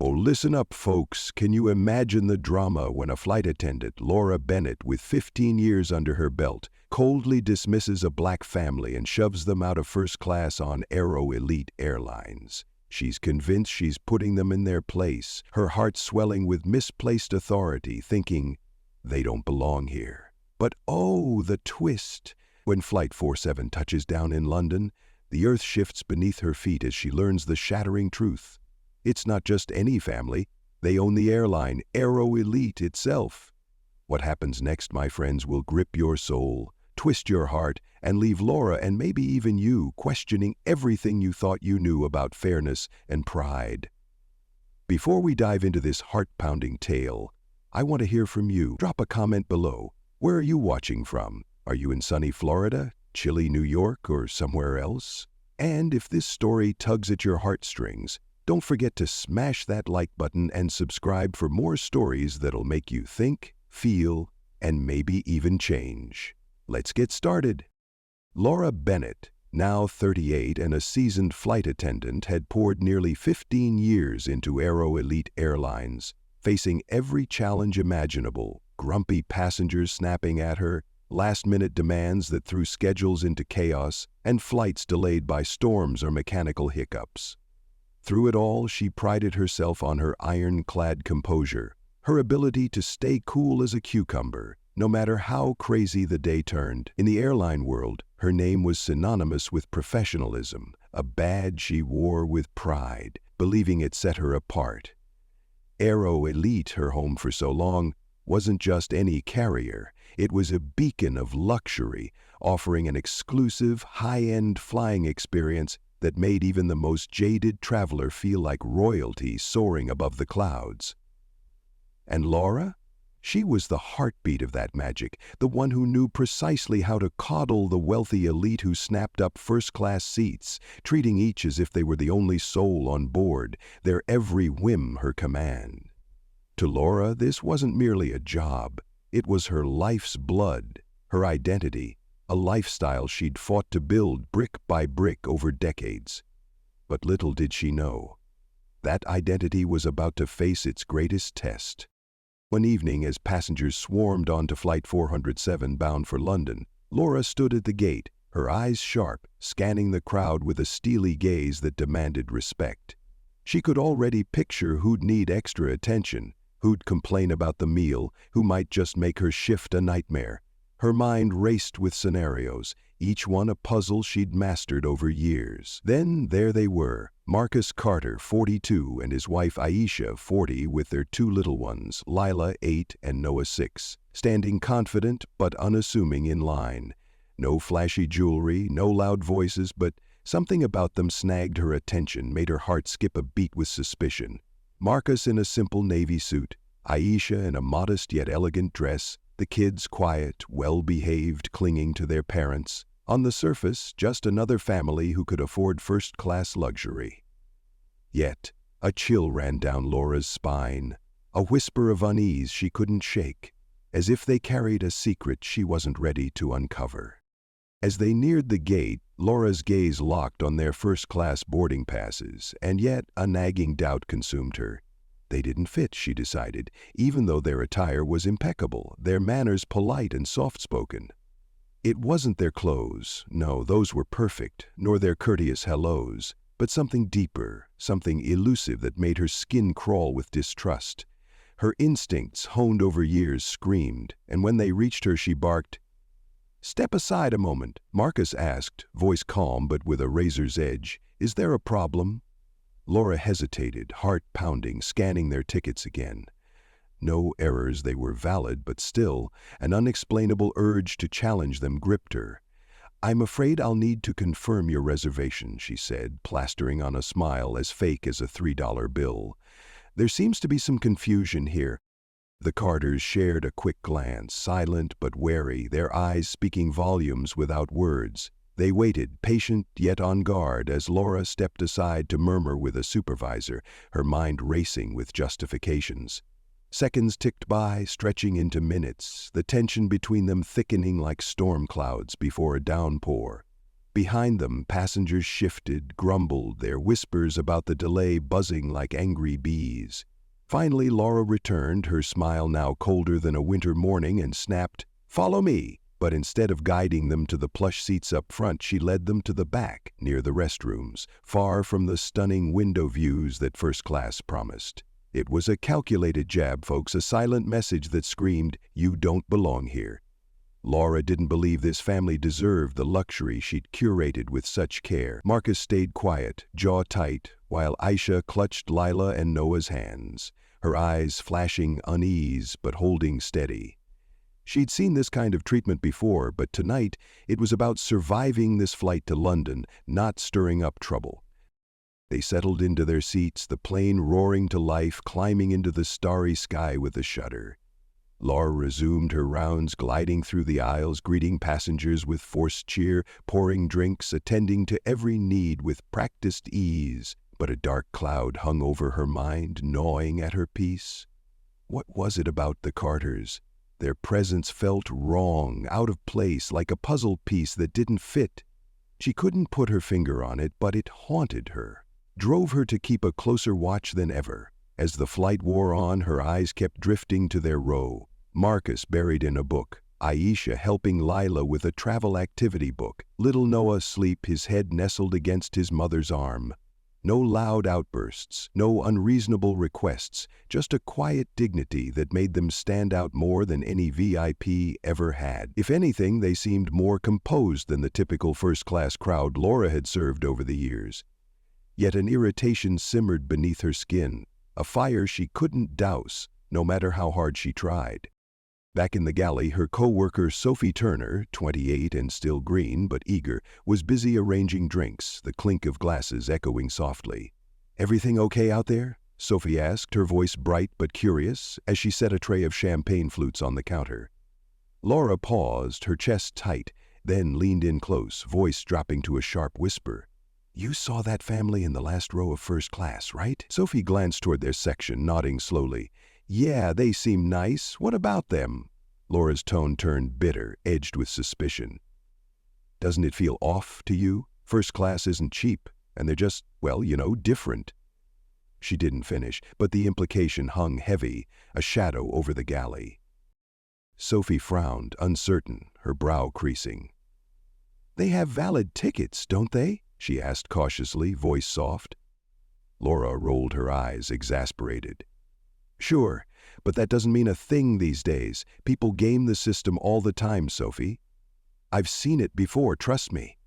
Oh, listen up, folks. Can you imagine the drama when a flight attendant, Laura Bennett, with 15 years under her belt, coldly dismisses a black family and shoves them out of first class on Aero Elite Airlines? She's convinced she's putting them in their place, her heart swelling with misplaced authority, thinking, they don't belong here. But oh, the twist! When Flight 47 touches down in London, the earth shifts beneath her feet as she learns the shattering truth. It's not just any family. They own the airline, Aero Elite itself. What happens next, my friends, will grip your soul, twist your heart, and leave Laura and maybe even you questioning everything you thought you knew about fairness and pride. Before we dive into this heart-pounding tale, I want to hear from you. Drop a comment below. Where are you watching from? Are you in sunny Florida, chilly New York, or somewhere else? And if this story tugs at your heartstrings, don't forget to smash that like button and subscribe for more stories that'll make you think, feel, and maybe even change. Let's get started. Laura Bennett, now 38 and a seasoned flight attendant, had poured nearly 15 years into Aero Elite Airlines, facing every challenge imaginable, grumpy passengers snapping at her, last-minute demands that threw schedules into chaos, and flights delayed by storms or mechanical hiccups. Through it all, she prided herself on her ironclad composure, her ability to stay cool as a cucumber, no matter how crazy the day turned. In the airline world, her name was synonymous with professionalism, a badge she wore with pride, believing it set her apart. Aero Elite, her home for so long, wasn't just any carrier. It was a beacon of luxury, offering an exclusive, high-end flying experience that made even the most jaded traveler feel like royalty soaring above the clouds. And Laura? She was the heartbeat of that magic, the one who knew precisely how to coddle the wealthy elite who snapped up first-class seats, treating each as if they were the only soul on board, their every whim her command. To Laura, this wasn't merely a job. It was her life's blood, her identity, a lifestyle she'd fought to build brick by brick over decades. But little did she know, that identity was about to face its greatest test. One evening, as passengers swarmed onto Flight 407 bound for London, Laura stood at the gate, her eyes sharp, scanning the crowd with a steely gaze that demanded respect. She could already picture who'd need extra attention, who'd complain about the meal, who might just make her shift a nightmare. Her mind raced with scenarios, each one a puzzle she'd mastered over years. Then there they were, Marcus Carter, 42, and his wife Aisha, 40, with their two little ones, Lila, 8, and Noah, 6, standing confident but unassuming in line. No flashy jewelry, no loud voices, but something about them snagged her attention, made her heart skip a beat with suspicion. Marcus in a simple navy suit, Aisha in a modest yet elegant dress, the kids quiet, well-behaved, clinging to their parents. On the surface, just another family who could afford first-class luxury. Yet, a chill ran down Laura's spine, a whisper of unease she couldn't shake, as if they carried a secret she wasn't ready to uncover. As they neared the gate, Laura's gaze locked on their first-class boarding passes, and yet a nagging doubt consumed her. They didn't fit, she decided, even though their attire was impeccable, their manners polite and soft-spoken. It wasn't their clothes, no, those were perfect, nor their courteous hellos, but something deeper, something elusive that made her skin crawl with distrust. Her instincts, honed over years, screamed, and when they reached her, she barked. "Step aside a moment," Marcus asked, voice calm but with a razor's edge. "Is there a problem?" Laura hesitated, heart pounding, scanning their tickets again. No errors, they were valid, but still, an unexplainable urge to challenge them gripped her. "I'm afraid I'll need to confirm your reservation," she said, plastering on a smile as fake as a $3 bill. "There seems to be some confusion here." The Carters shared a quick glance, silent but wary, their eyes speaking volumes without words. They waited, patient yet on guard, as Laura stepped aside to murmur with a supervisor, her mind racing with justifications. Seconds ticked by, stretching into minutes, the tension between them thickening like storm clouds before a downpour. Behind them, passengers shifted, grumbled, their whispers about the delay buzzing like angry bees. Finally, Laura returned, her smile now colder than a winter morning, and snapped, "Follow me!" But instead of guiding them to the plush seats up front, she led them to the back, near the restrooms, far from the stunning window views that first class promised. It was a calculated jab, folks, a silent message that screamed, "You don't belong here." Laura didn't believe this family deserved the luxury she'd curated with such care. Marcus stayed quiet, jaw tight, while Aisha clutched Lila and Noah's hands, her eyes flashing unease but holding steady. She'd seen this kind of treatment before, but tonight it was about surviving this flight to London, not stirring up trouble. They settled into their seats, the plane roaring to life, climbing into the starry sky with a shudder. Laura resumed her rounds, gliding through the aisles, greeting passengers with forced cheer, pouring drinks, attending to every need with practiced ease. But a dark cloud hung over her mind, gnawing at her peace. What was it about the Carters? Their presence felt wrong, out of place, like a puzzle piece that didn't fit. She couldn't put her finger on it, but it haunted her, drove her to keep a closer watch than ever. As the flight wore on, her eyes kept drifting to their row. Marcus buried in a book, Aisha helping Lila with a travel activity book, little Noah asleep, his head nestled against his mother's arm. No loud outbursts, no unreasonable requests, just a quiet dignity that made them stand out more than any VIP ever had. If anything, they seemed more composed than the typical first-class crowd Laura had served over the years. Yet an irritation simmered beneath her skin, a fire she couldn't douse, no matter how hard she tried. Back in the galley, her co-worker Sophie Turner, 28 and still green but eager, was busy arranging drinks, the clink of glasses echoing softly. "Everything okay out there?" Sophie asked, her voice bright but curious, as she set a tray of champagne flutes on the counter. Laura paused, her chest tight, then leaned in close, voice dropping to a sharp whisper. "You saw that family in the last row of first class, right?" Sophie glanced toward their section, nodding slowly. "Yeah, they seem nice. What about them?" Laura's tone turned bitter, edged with suspicion. "Doesn't it feel off to you? First class isn't cheap, and they're just, well, different." She didn't finish, but the implication hung heavy, a shadow over the galley. Sophie frowned, uncertain, her brow creasing. "They have valid tickets, don't they?" she asked cautiously, voice soft. Laura rolled her eyes, exasperated. "Sure, but that doesn't mean a thing these days. People game the system all the time, Sophie. I've seen it before, trust me."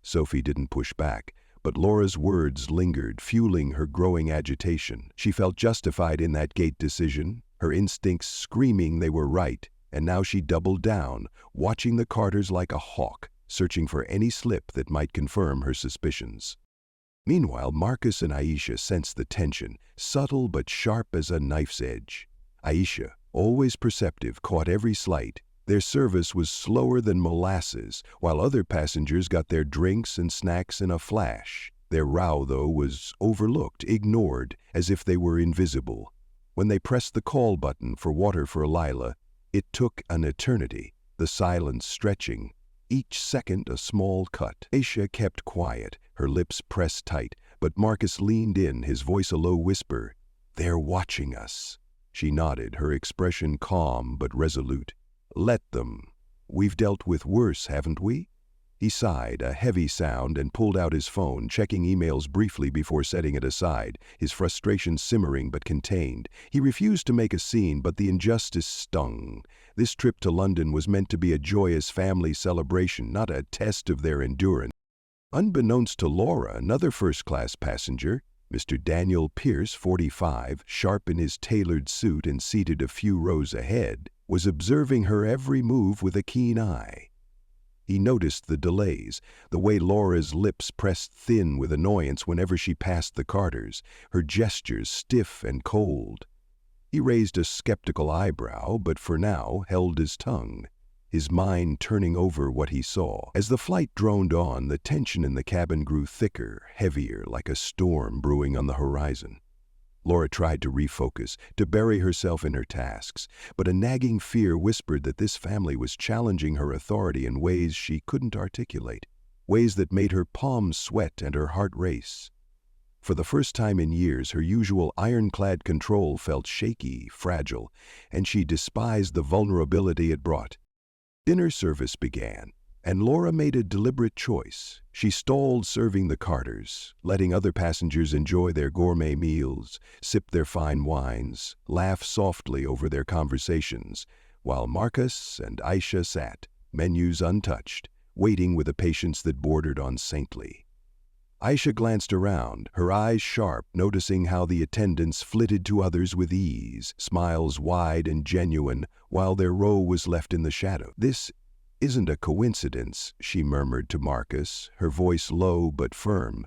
Sophie didn't push back, but Laura's words lingered, fueling her growing agitation. She felt justified in that gate decision, her instincts screaming they were right, and now she doubled down, watching the Carters like a hawk, searching for any slip that might confirm her suspicions. Meanwhile, Marcus and Aisha sensed the tension, subtle but sharp as a knife's edge. Aisha, always perceptive, caught every slight. Their service was slower than molasses, while other passengers got their drinks and snacks in a flash. Their row, though, was overlooked, ignored, as if they were invisible. When they pressed the call button for water for Lila, it took an eternity, the silence stretching, each second a small cut. Aisha kept quiet, her lips pressed tight, but Marcus leaned in, his voice a low whisper. "They're watching us." She nodded, her expression calm but resolute. "Let them. We've dealt with worse, haven't we?" He sighed, a heavy sound, and pulled out his phone, checking emails briefly before setting it aside, his frustration simmering but contained. He refused to make a scene, but the injustice stung. This trip to London was meant to be a joyous family celebration, not a test of their endurance. Unbeknownst to Laura, another first-class passenger, Mr. Daniel Pierce, 45, sharp in his tailored suit and seated a few rows ahead, was observing her every move with a keen eye. He noticed the delays, the way Laura's lips pressed thin with annoyance whenever she passed the Carters, her gestures stiff and cold. He raised a skeptical eyebrow, but for now held his tongue, his mind turning over what he saw. As the flight droned on, the tension in the cabin grew thicker, heavier, like a storm brewing on the horizon. Laura tried to refocus, to bury herself in her tasks, but a nagging fear whispered that this family was challenging her authority in ways she couldn't articulate. ways that made her palms sweat and her heart race. For the first time in years, her usual ironclad control felt shaky, fragile, and she despised the vulnerability it brought. Dinner service began, and Laura made a deliberate choice. She stalled serving the Carters, letting other passengers enjoy their gourmet meals, sip their fine wines, laugh softly over their conversations, while Marcus and Aisha sat, menus untouched, waiting with a patience that bordered on saintly. Aisha glanced around, her eyes sharp, noticing how the attendants flitted to others with ease, smiles wide and genuine, while their row was left in the shadow. "This isn't a coincidence," she murmured to Marcus, her voice low but firm.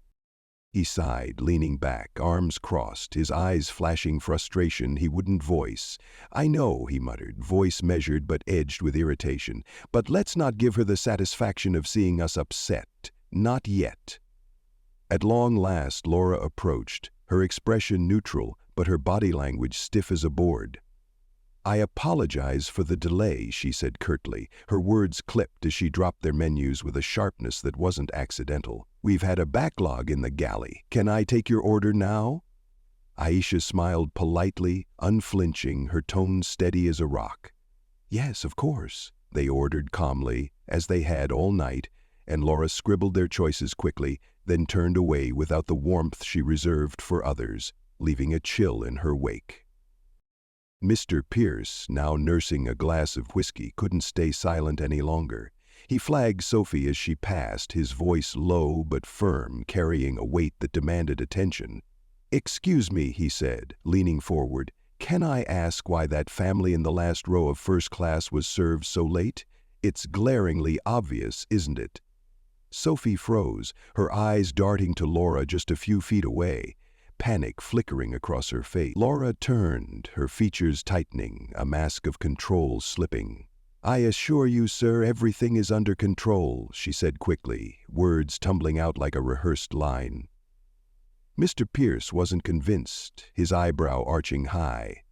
He sighed, leaning back, arms crossed, his eyes flashing frustration he wouldn't voice. "I know," he muttered, voice measured but edged with irritation, "but let's not give her the satisfaction of seeing us upset. Not yet." At long last, Laura approached, her expression neutral, but her body language stiff as a board. "I apologize for the delay," she said curtly, her words clipped as she dropped their menus with a sharpness that wasn't accidental. "We've had a backlog in the galley. Can I take your order now?" Aisha smiled politely, unflinching, her tone steady as a rock. "Yes, of course," they ordered calmly, as they had all night, and Laura scribbled their choices quickly, then turned away without the warmth she reserved for others, leaving a chill in her wake. Mr. Pierce, now nursing a glass of whiskey, couldn't stay silent any longer. He flagged Sophie as she passed, his voice low but firm, carrying a weight that demanded attention. "Excuse me," he said, leaning forward, "can I ask why that family in the last row of first class was served so late? It's glaringly obvious, isn't it?" Sophie froze, her eyes darting to Laura just a few feet away, panic flickering across her face. Laura turned, her features tightening, a mask of control slipping. "I assure you, sir, everything is under control," she said quickly, words tumbling out like a rehearsed line. Mr. Pierce wasn't convinced, his eyebrow arching high.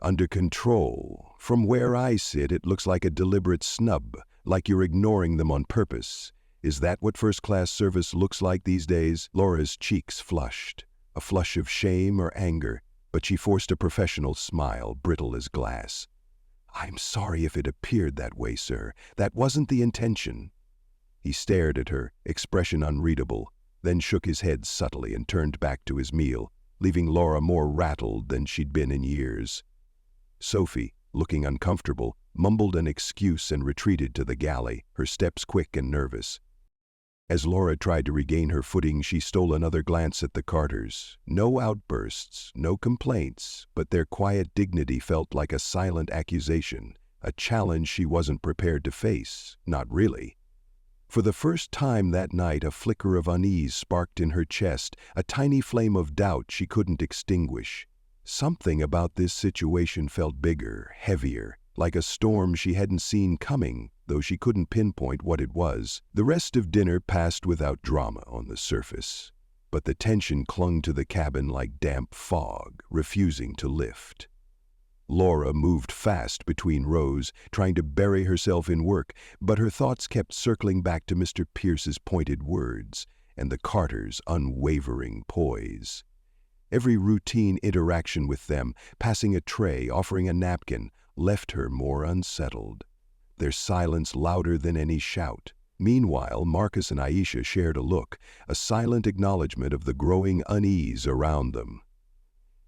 "Under control? From where I sit, it looks like a deliberate snub, like you're ignoring them on purpose. Is that what first-class service looks like these days?" Laura's cheeks flushed, a flush of shame or anger, but she forced a professional smile, brittle as glass. "I'm sorry if it appeared that way, sir. That wasn't the intention." He stared at her, expression unreadable, then shook his head subtly and turned back to his meal, leaving Laura more rattled than she'd been in years. Sophie, looking uncomfortable, mumbled an excuse and retreated to the galley, her steps quick and nervous. As Laura tried to regain her footing, she stole another glance at the Carters. No outbursts, no complaints, but their quiet dignity felt like a silent accusation, a challenge she wasn't prepared to face, not really. For the first time that night, a flicker of unease sparked in her chest, a tiny flame of doubt she couldn't extinguish. Something about this situation felt bigger, heavier, like a storm she hadn't seen coming, though she couldn't pinpoint what it was. The rest of dinner passed without drama on the surface, but the tension clung to the cabin like damp fog, refusing to lift. Laura moved fast between rows, trying to bury herself in work, but her thoughts kept circling back to Mr. Pierce's pointed words and the Carters' unwavering poise. Every routine interaction with them, passing a tray, offering a napkin, left her more unsettled, their silence louder than any shout. Meanwhile, Marcus and Aisha shared a look, a silent acknowledgement of the growing unease around them.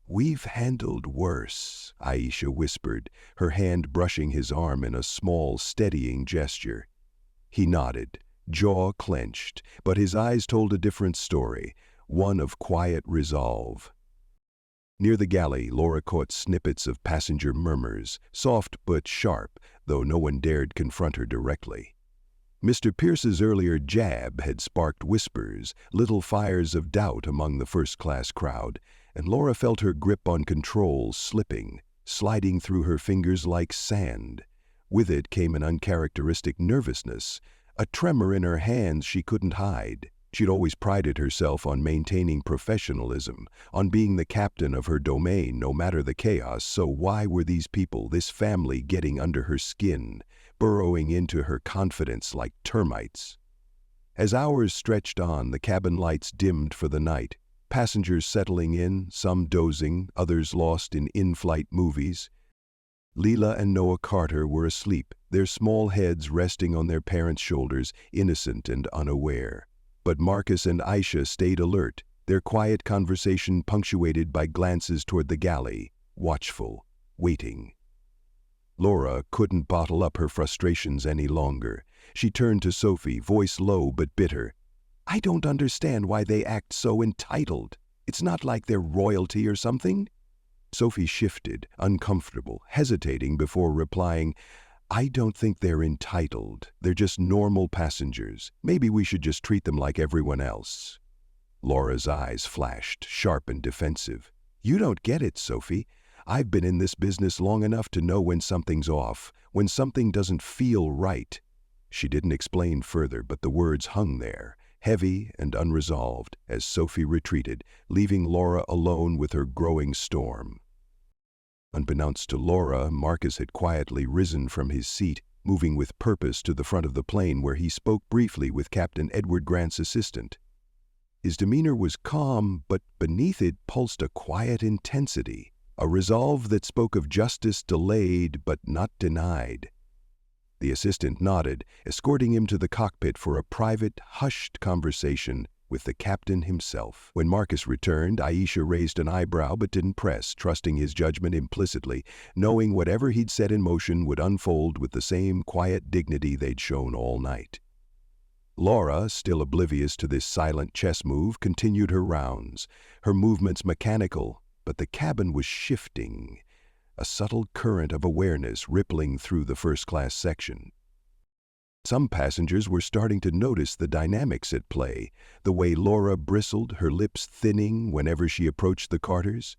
"We've handled worse," Aisha whispered, her hand brushing his arm in a small, steadying gesture. He nodded, jaw clenched, but his eyes told a different story, one of quiet resolve. Near the galley, Laura caught snippets of passenger murmurs, soft but sharp, though no one dared confront her directly. Mr. Pierce's earlier jab had sparked whispers, little fires of doubt among the first-class crowd, and Laura felt her grip on control slipping, sliding through her fingers like sand. With it came an uncharacteristic nervousness, a tremor in her hands she couldn't hide. She'd always prided herself on maintaining professionalism, on being the captain of her domain no matter the chaos, so why were these people, this family, getting under her skin, burrowing into her confidence like termites? As hours stretched on, the cabin lights dimmed for the night, passengers settling in, some dozing, others lost in in-flight movies. Leela and Noah Carter were asleep, their small heads resting on their parents' shoulders, innocent and unaware. But Marcus and Aisha stayed alert, their quiet conversation punctuated by glances toward the galley, watchful, waiting. Laura couldn't bottle up her frustrations any longer. She turned to Sophie, voice low but bitter. "I don't understand why they act so entitled. It's not like they're royalty or something." Sophie shifted, uncomfortable, hesitating before replying, "I don't think they're entitled. They're just normal passengers. Maybe we should just treat them like everyone else." Laura's eyes flashed, sharp and defensive. "You don't get it, Sophie. I've been in this business long enough to know when something's off, when something doesn't feel right." She didn't explain further, but the words hung there, heavy and unresolved, as Sophie retreated, leaving Laura alone with her growing storm. Unbeknownst to Laura, Marcus had quietly risen from his seat, moving with purpose to the front of the plane where he spoke briefly with Captain Edward Grant's assistant. His demeanor was calm, but beneath it pulsed a quiet intensity, a resolve that spoke of justice delayed but not denied. The assistant nodded, escorting him to the cockpit for a private, hushed conversation with the captain himself. When Marcus returned, Aisha raised an eyebrow but didn't press, trusting his judgment implicitly, knowing whatever he'd set in motion would unfold with the same quiet dignity they'd shown all night. Laura, still oblivious to this silent chess move, continued her rounds, her movements mechanical, but the cabin was shifting, a subtle current of awareness rippling through the first-class section. Some passengers were starting to notice the dynamics at play, the way Laura bristled, her lips thinning whenever she approached the Carters.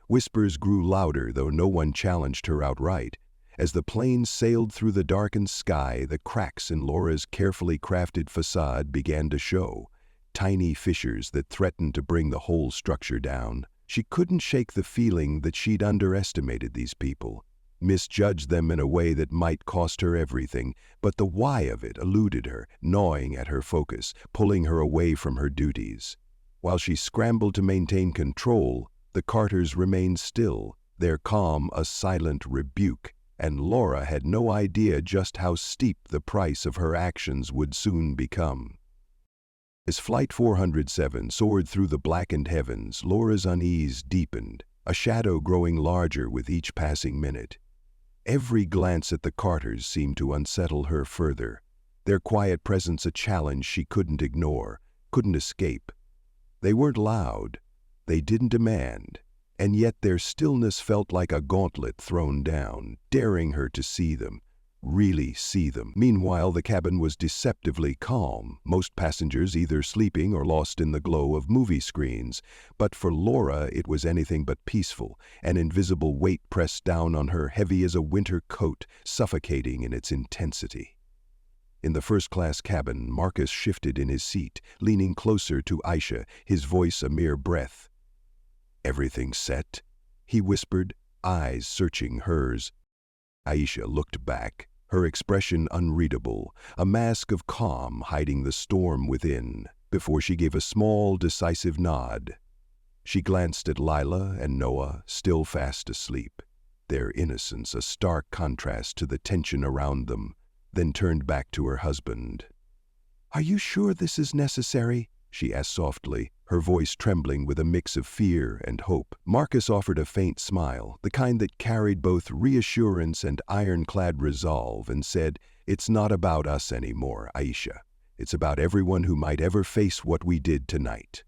Whispers grew louder, though no one challenged her outright. As the plane sailed through the darkened sky, the cracks in Laura's carefully crafted facade began to show, tiny fissures that threatened to bring the whole structure down. She couldn't shake the feeling that she'd underestimated these people, misjudged them in a way that might cost her everything, but the why of it eluded her, gnawing at her focus, pulling her away from her duties. While she scrambled to maintain control, the Carters remained still, their calm a silent rebuke, and Laura had no idea just how steep the price of her actions would soon become. As Flight 407 soared through the blackened heavens, Laura's unease deepened, a shadow growing larger with each passing minute. Every glance at the Carters seemed to unsettle her further, their quiet presence a challenge she couldn't ignore, couldn't escape. They weren't loud, they didn't demand, and yet their stillness felt like a gauntlet thrown down, daring her to see them, really see them. Meanwhile, the cabin was deceptively calm, most passengers either sleeping or lost in the glow of movie screens. But for Laura, it was anything but peaceful, an invisible weight pressed down on her, heavy as a winter coat, suffocating in its intensity. In the first-class cabin, Marcus shifted in his seat, leaning closer to Aisha, his voice a mere breath. "Everything set?" he whispered, eyes searching hers. Aisha looked back, her expression unreadable, a mask of calm hiding the storm within, before she gave a small, decisive nod. She glanced at Lila and Noah, still fast asleep, their innocence a stark contrast to the tension around them, then turned back to her husband. "Are you sure this is necessary?" she asked softly, her voice trembling with a mix of fear and hope. Marcus offered a faint smile, the kind that carried both reassurance and ironclad resolve, and said, "It's not about us anymore, Aisha. It's about everyone who might ever face what we did tonight."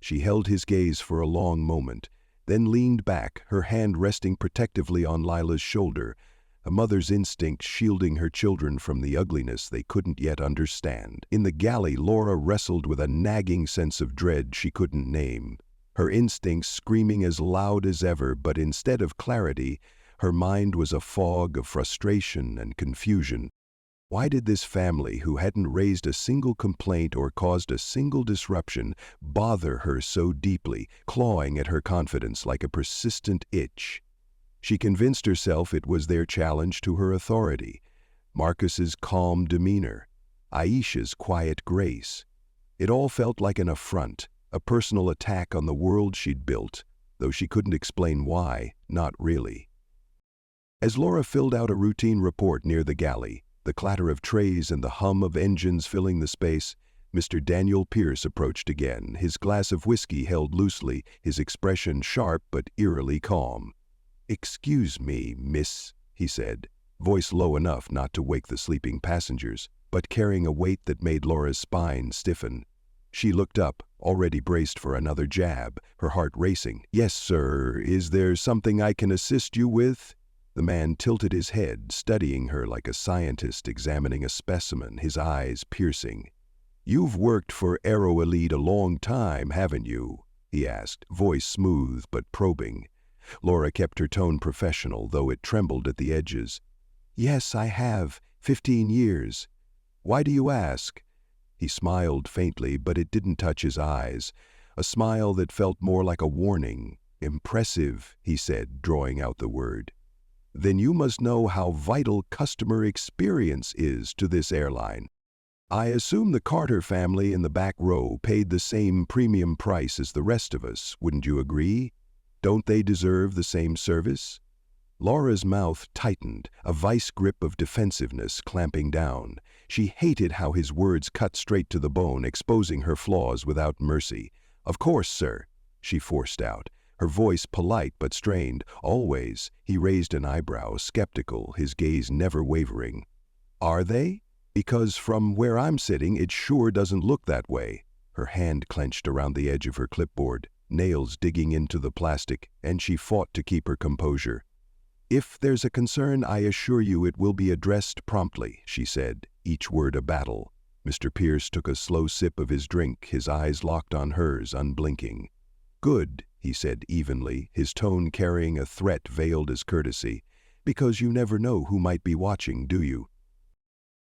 She held his gaze for a long moment, then leaned back, her hand resting protectively on Lila's shoulder, a mother's instinct shielding her children from the ugliness they couldn't yet understand. In the galley, Laura wrestled with a nagging sense of dread she couldn't name, her instincts screaming as loud as ever, but instead of clarity, her mind was a fog of frustration and confusion. Why did this family, who hadn't raised a single complaint or caused a single disruption, bother her so deeply, clawing at her confidence like a persistent itch? She convinced herself it was their challenge to her authority, Marcus's calm demeanor, Aisha's quiet grace. It all felt like an affront, a personal attack on the world she'd built, though she couldn't explain why, not really. As Laura filled out a routine report near the galley, the clatter of trays and the hum of engines filling the space, Mr. Daniel Pierce approached again, his glass of whiskey held loosely, his expression sharp but eerily calm. "Excuse me, miss," he said, voice low enough not to wake the sleeping passengers, but carrying a weight that made Laura's spine stiffen. She looked up, already braced for another jab, her heart racing. "Yes, sir. Is there something I can assist you with?" The man tilted his head, studying her like a scientist examining a specimen, his eyes piercing. "You've worked for Aero Elite a long time, haven't you?" he asked, voice smooth but probing. Laura kept her tone professional, though it trembled at the edges. "Yes, I have. 15 years. Why do you ask?" He smiled faintly, but it didn't touch his eyes, a smile that felt more like a warning. "Impressive," he said, drawing out the word. "Then you must know how vital customer experience is to this airline. I assume the Carter family in the back row paid the same premium price as the rest of us, wouldn't you agree? Don't they deserve the same service?" Laura's mouth tightened, a vice grip of defensiveness clamping down. She hated how his words cut straight to the bone, exposing her flaws without mercy. "Of course, sir," she forced out, her voice polite but strained. "Always." He raised an eyebrow, skeptical, his gaze never wavering. "Are they? Because from where I'm sitting, it sure doesn't look that way." Her hand clenched around the edge of her clipboard, nails digging into the plastic, and she fought to keep her composure. "If there's a concern, I assure you it will be addressed promptly," she said, each word a battle. Mr. Pierce took a slow sip of his drink, his eyes locked on hers, unblinking. "Good," he said evenly, his tone carrying a threat veiled as courtesy. "Because you never know who might be watching, do you?"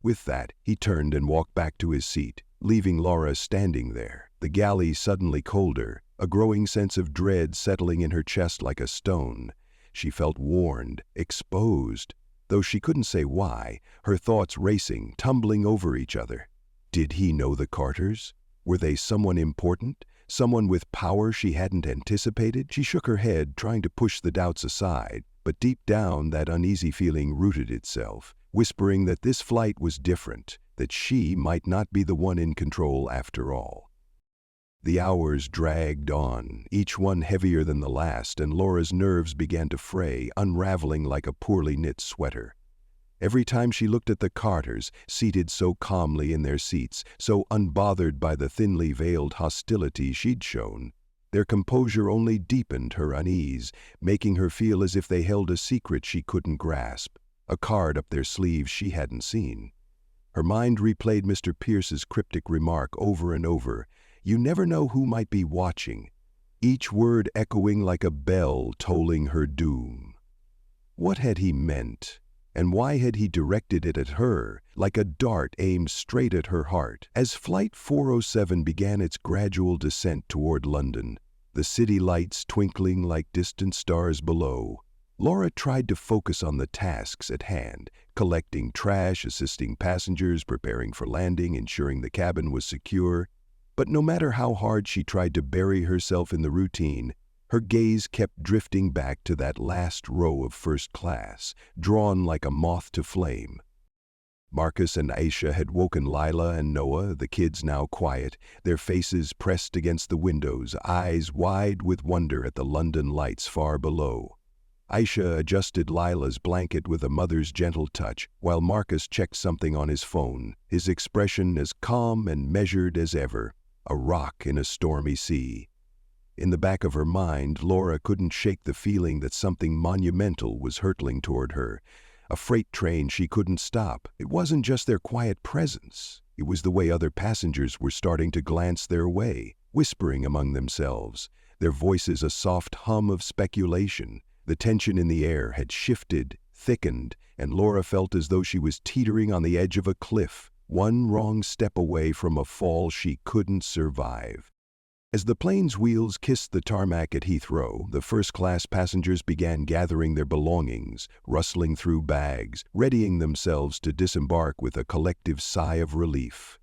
With that, he turned and walked back to his seat, leaving Laura standing there, the galley suddenly colder, a growing sense of dread settling in her chest like a stone. She felt warned, exposed, though she couldn't say why, her thoughts racing, tumbling over each other. Did he know the Carters? Were they someone important? Someone with power she hadn't anticipated? She shook her head, trying to push the doubts aside, but deep down that uneasy feeling rooted itself, whispering that this flight was different, that she might not be the one in control after all. The hours dragged on, each one heavier than the last, and Laura's nerves began to fray, unraveling like a poorly knit sweater. Every time she looked at the Carters, seated so calmly in their seats, so unbothered by the thinly veiled hostility she'd shown, their composure only deepened her unease, making her feel as if they held a secret she couldn't grasp, a card up their sleeves she hadn't seen. Her mind replayed Mr. Pierce's cryptic remark over and over. You never know who might be watching, each word echoing like a bell tolling her doom. What had he meant? And why had he directed it at her, like a dart aimed straight at her heart? As Flight 407 began its gradual descent toward London, the city lights twinkling like distant stars below, Laura tried to focus on the tasks at hand, collecting trash, assisting passengers, preparing for landing, ensuring the cabin was secure. But no matter how hard she tried to bury herself in the routine, her gaze kept drifting back to that last row of first class, drawn like a moth to flame. Marcus and Aisha had woken Lila and Noah, the kids now quiet, their faces pressed against the windows, eyes wide with wonder at the London lights far below. Aisha adjusted Lila's blanket with a mother's gentle touch, while Marcus checked something on his phone, his expression as calm and measured as ever, a rock in a stormy sea. In the back of her mind, Laura couldn't shake the feeling that something monumental was hurtling toward her, a freight train she couldn't stop. It wasn't just their quiet presence. It was the way other passengers were starting to glance their way, whispering among themselves, their voices a soft hum of speculation. The tension in the air had shifted, thickened, and Laura felt as though she was teetering on the edge of a cliff, one wrong step away from a fall she couldn't survive. As the plane's wheels kissed the tarmac at Heathrow, the first-class passengers began gathering their belongings, rustling through bags, readying themselves to disembark with a collective sigh of relief.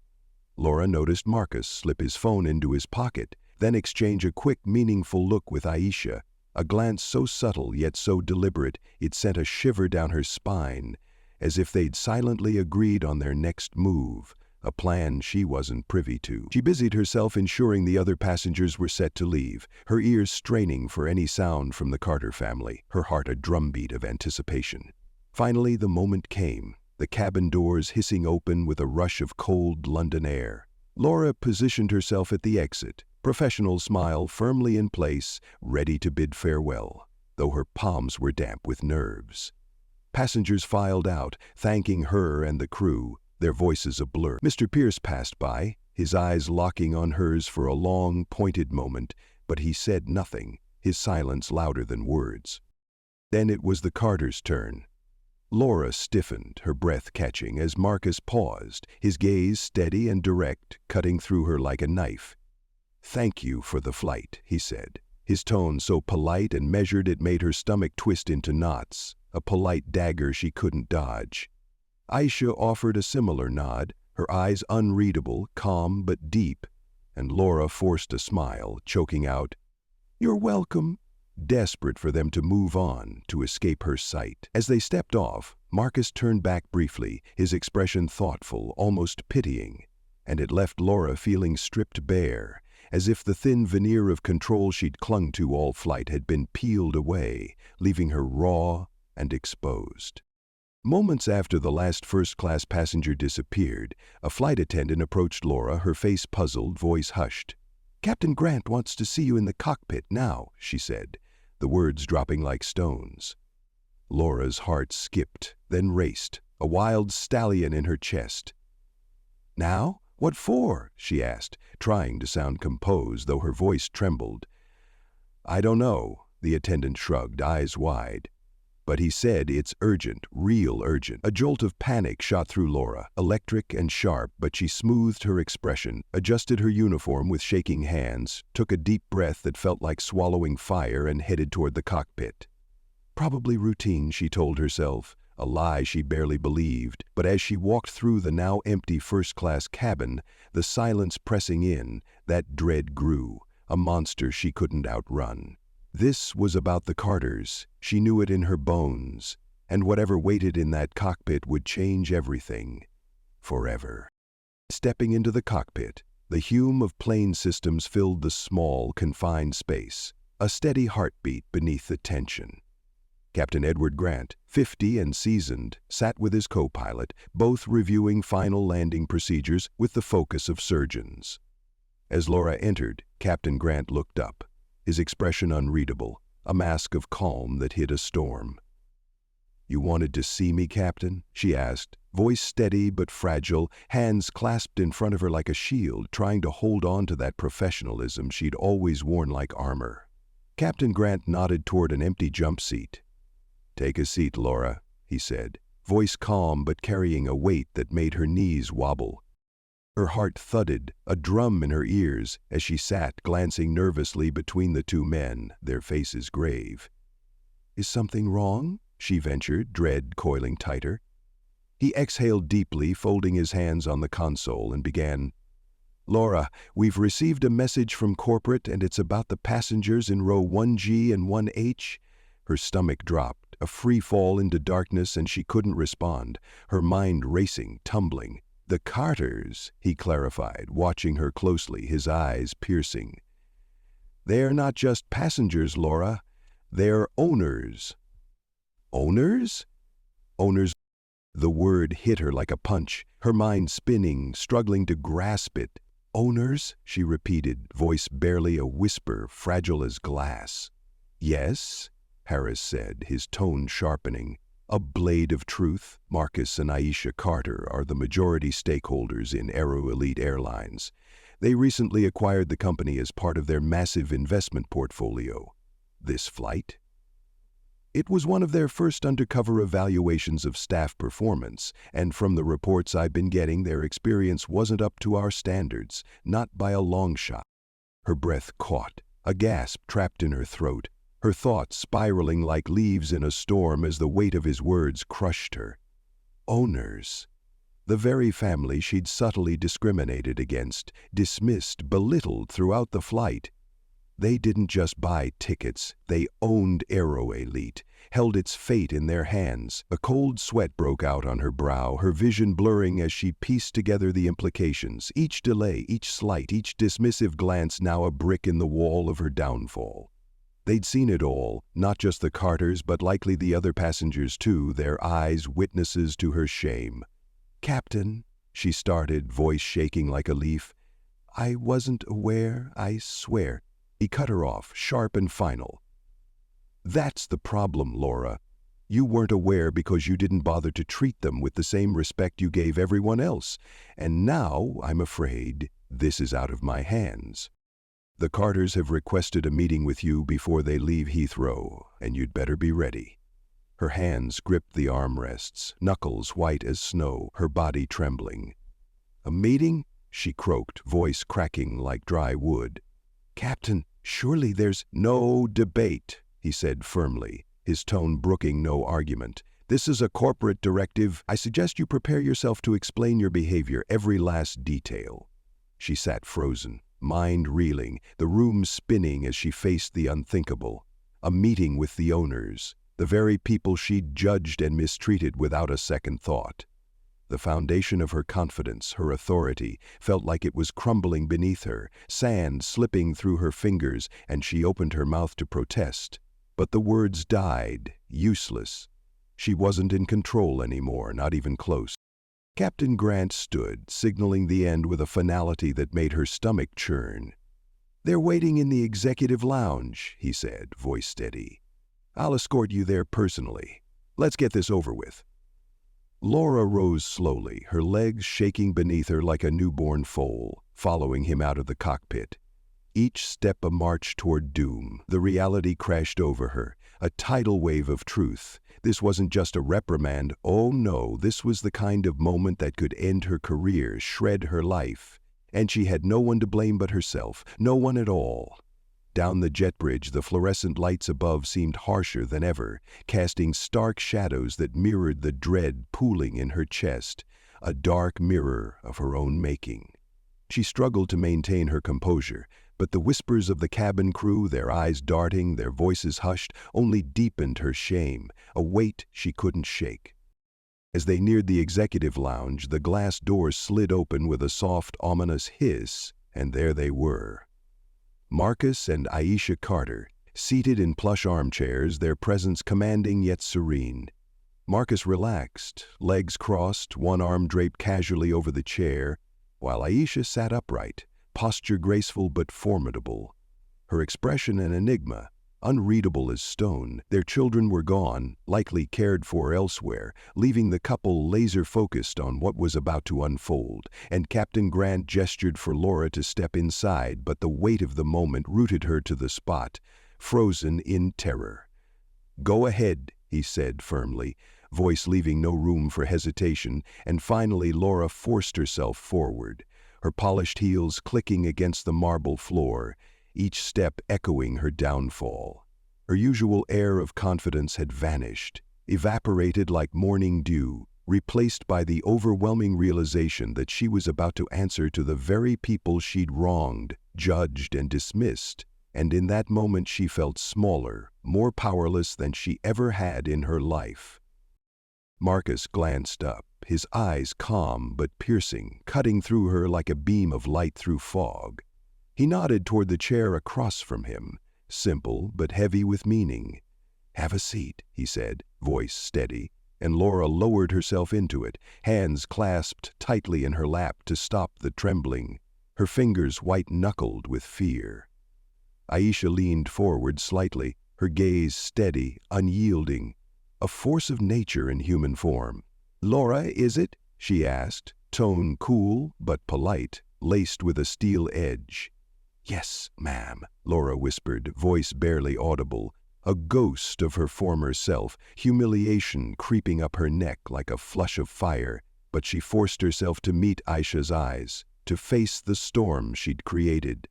Laura noticed Marcus slip his phone into his pocket, then exchange a quick, meaningful look with Aisha, a glance so subtle yet so deliberate it sent a shiver down her spine, as if they'd silently agreed on their next move, a plan she wasn't privy to. She busied herself ensuring the other passengers were set to leave, her ears straining for any sound from the Carter family, her heart a drumbeat of anticipation. Finally, the moment came, the cabin doors hissing open with a rush of cold London air. Laura positioned herself at the exit, professional smile firmly in place, ready to bid farewell, though her palms were damp with nerves. Passengers filed out, thanking her and the crew, their voices a blur. Mr. Pierce passed by, his eyes locking on hers for a long, pointed moment, but he said nothing, his silence louder than words. Then it was the Carters' turn. Laura stiffened, her breath catching, as Marcus paused, his gaze steady and direct, cutting through her like a knife. "Thank you for the flight," he said, his tone so polite and measured it made her stomach twist into knots, a polite dagger she couldn't dodge. Aisha offered a similar nod, her eyes unreadable, calm but deep, and Laura forced a smile, choking out, "You're welcome," desperate for them to move on, to escape her sight. As they stepped off, Marcus turned back briefly, his expression thoughtful, almost pitying, and it left Laura feeling stripped bare, as if the thin veneer of control she'd clung to all flight had been peeled away, leaving her raw and exposed. Moments after the last first-class passenger disappeared, a flight attendant approached Laura, her face puzzled, voice hushed. "Captain Grant wants to see you in the cockpit now," she said, the words dropping like stones. Laura's heart skipped, then raced, a wild stallion in her chest. "Now? What for?" she asked, trying to sound composed, though her voice trembled. "I don't know," the attendant shrugged, eyes wide. "But he said it's urgent, real urgent." A jolt of panic shot through Laura, electric and sharp, but she smoothed her expression, adjusted her uniform with shaking hands, took a deep breath that felt like swallowing fire and headed toward the cockpit. Probably routine, she told herself, a lie she barely believed, but as she walked through the now empty first-class cabin, the silence pressing in, that dread grew, a monster she couldn't outrun. This was about the Carters, she knew it in her bones, and whatever waited in that cockpit would change everything, forever. Stepping into the cockpit, the hum of plane systems filled the small, confined space, a steady heartbeat beneath the tension. Captain Edward Grant, 50 and seasoned, sat with his co-pilot, both reviewing final landing procedures with the focus of surgeons. As Laura entered, Captain Grant looked up, his expression unreadable, a mask of calm that hid a storm. "You wanted to see me, Captain?" she asked, voice steady but fragile, hands clasped in front of her like a shield, trying to hold on to that professionalism she'd always worn like armor. Captain Grant nodded toward an empty jump seat. "Take a seat, Laura," he said, voice calm but carrying a weight that made her knees wobble. Her heart thudded, a drum in her ears, as she sat glancing nervously between the two men, their faces grave. "Is something wrong?" she ventured, dread coiling tighter. He exhaled deeply, folding his hands on the console, and began, "Laura, we've received a message from corporate and it's about the passengers in row 1G and 1H. Her stomach dropped, a free fall into darkness, and she couldn't respond, her mind racing, tumbling. "The Carters," he clarified, watching her closely, his eyes piercing. "They're not just passengers, Laura. They're owners." "Owners?" "Owners." The word hit her like a punch, her mind spinning, struggling to grasp it. "Owners?" she repeated, voice barely a whisper, fragile as glass. "Yes," Harris said, his tone sharpening. "A blade of truth. Marcus and Aisha Carter are the majority stakeholders in Aero Elite Airlines. They recently acquired the company as part of their massive investment portfolio. This flight? It was one of their first undercover evaluations of staff performance, and from the reports I've been getting, their experience wasn't up to our standards, not by a long shot." Her breath caught, a gasp trapped in her throat, her thoughts spiraling like leaves in a storm as the weight of his words crushed her. Owners. The very family she'd subtly discriminated against, dismissed, belittled throughout the flight. They didn't just buy tickets, they owned Aero Elite, held its fate in their hands. A cold sweat broke out on her brow, her vision blurring as she pieced together the implications, each delay, each slight, each dismissive glance now a brick in the wall of her downfall. They'd seen it all, not just the Carters but likely the other passengers too, their eyes witnesses to her shame. "Captain," she started, voice shaking like a leaf. "I wasn't aware, I swear." He cut her off, sharp and final. "That's the problem, Laura. You weren't aware because you didn't bother to treat them with the same respect you gave everyone else. And now, I'm afraid, this is out of my hands. The Carters have requested a meeting with you before they leave Heathrow, and you'd better be ready." Her hands gripped the armrests, knuckles white as snow, her body trembling. "A meeting?" she croaked, voice cracking like dry wood. "Captain, surely there's—" "No debate," he said firmly, his tone brooking no argument. "This is a corporate directive. I suggest you prepare yourself to explain your behavior, every last detail." She sat frozen, mind reeling, the room spinning as she faced the unthinkable. A meeting with the owners, the very people she'd judged and mistreated without a second thought. The foundation of her confidence, her authority, felt like it was crumbling beneath her, sand slipping through her fingers, and she opened her mouth to protest. But the words died, useless. She wasn't in control anymore, not even close. Captain Grant stood, signaling the end with a finality that made her stomach churn. "They're waiting in the executive lounge," he said, voice steady. "I'll escort you there personally. Let's get this over with." Laura rose slowly, her legs shaking beneath her like a newborn foal, following him out of the cockpit. Each step a march toward doom. The reality crashed over her, a tidal wave of truth. This wasn't just a reprimand. Oh no, this was the kind of moment that could end her career, shred her life. And she had no one to blame but herself, no one at all. Down the jet bridge, the fluorescent lights above seemed harsher than ever, casting stark shadows that mirrored the dread pooling in her chest, a dark mirror of her own making. She struggled to maintain her composure, but the whispers of the cabin crew, their eyes darting, their voices hushed, only deepened her shame, a weight she couldn't shake. As they neared the executive lounge, the glass doors slid open with a soft, ominous hiss, and there they were. Marcus and Aisha Carter, seated in plush armchairs, their presence commanding yet serene. Marcus relaxed, legs crossed, one arm draped casually over the chair, while Aisha sat upright, posture graceful but formidable. Her expression an enigma, unreadable as stone. Their children were gone, likely cared for elsewhere, leaving the couple laser-focused on what was about to unfold, and Captain Grant gestured for Laura to step inside, but the weight of the moment rooted her to the spot, frozen in terror. "Go ahead," he said firmly, voice leaving no room for hesitation, and finally Laura forced herself forward, her polished heels clicking against the marble floor, each step echoing her downfall. Her usual air of confidence had vanished, evaporated like morning dew, replaced by the overwhelming realization that she was about to answer to the very people she'd wronged, judged, and dismissed, and in that moment she felt smaller, more powerless than she ever had in her life. Marcus glanced up, his eyes calm but piercing, cutting through her like a beam of light through fog. He nodded toward the chair across from him, simple but heavy with meaning. "Have a seat," he said, voice steady, and Laura lowered herself into it, hands clasped tightly in her lap to stop the trembling, her fingers white-knuckled with fear. Aisha leaned forward slightly, her gaze steady, unyielding, a force of nature in human form. "Laura, is it?" she asked, tone cool but polite, laced with a steel edge. "Yes, ma'am," Laura whispered, voice barely audible, a ghost of her former self, humiliation creeping up her neck like a flush of fire, but she forced herself to meet Aisha's eyes, to face the storm she'd created.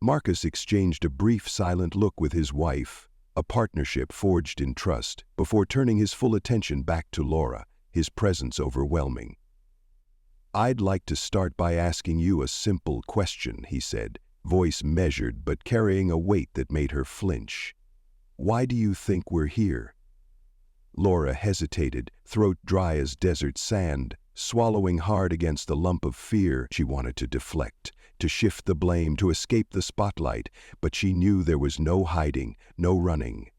Marcus exchanged a brief, silent look with his wife, a partnership forged in trust, before turning his full attention back to Laura, his presence overwhelming. "I'd like to start by asking you a simple question," he said, voice measured but carrying a weight that made her flinch. "Why do you think we're here?" Laura hesitated, throat dry as desert sand, swallowing hard against a lump of fear. She wanted to deflect, to shift the blame, to escape the spotlight, but she knew there was no hiding, no running.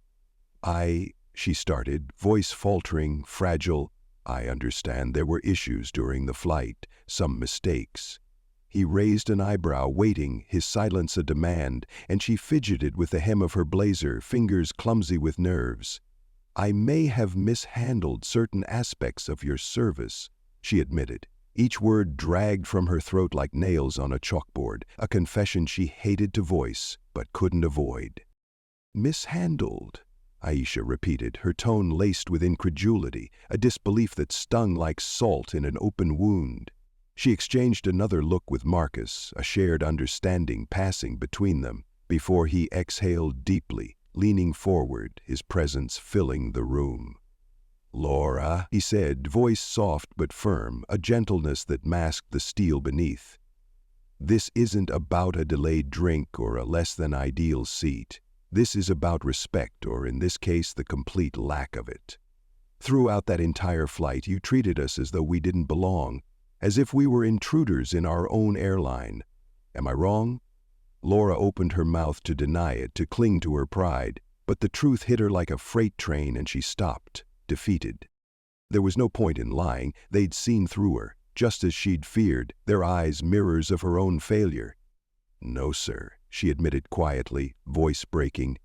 She started, voice faltering, fragile. "I understand there were issues during the flight, some mistakes." He raised an eyebrow, waiting, his silence a demand, and she fidgeted with the hem of her blazer, fingers clumsy with nerves. "I may have mishandled certain aspects of your service," she admitted. Each word dragged from her throat like nails on a chalkboard, a confession she hated to voice, but couldn't avoid. "Mishandled," Aisha repeated, her tone laced with incredulity, a disbelief that stung like salt in an open wound. She exchanged another look with Marcus, a shared understanding passing between them, before he exhaled deeply, leaning forward, his presence filling the room. "Laura," he said, voice soft but firm, a gentleness that masked the steel beneath. "This isn't about a delayed drink or a less-than-ideal seat. This is about respect, or in this case, the complete lack of it. Throughout that entire flight, you treated us as though we didn't belong, as if we were intruders in our own airline. Am I wrong?" Laura opened her mouth to deny it, to cling to her pride, but the truth hit her like a freight train and she stopped, defeated. There was no point in lying. They'd seen through her, just as she'd feared, their eyes mirrors of her own failure. "No, sir," she admitted quietly, voice breaking.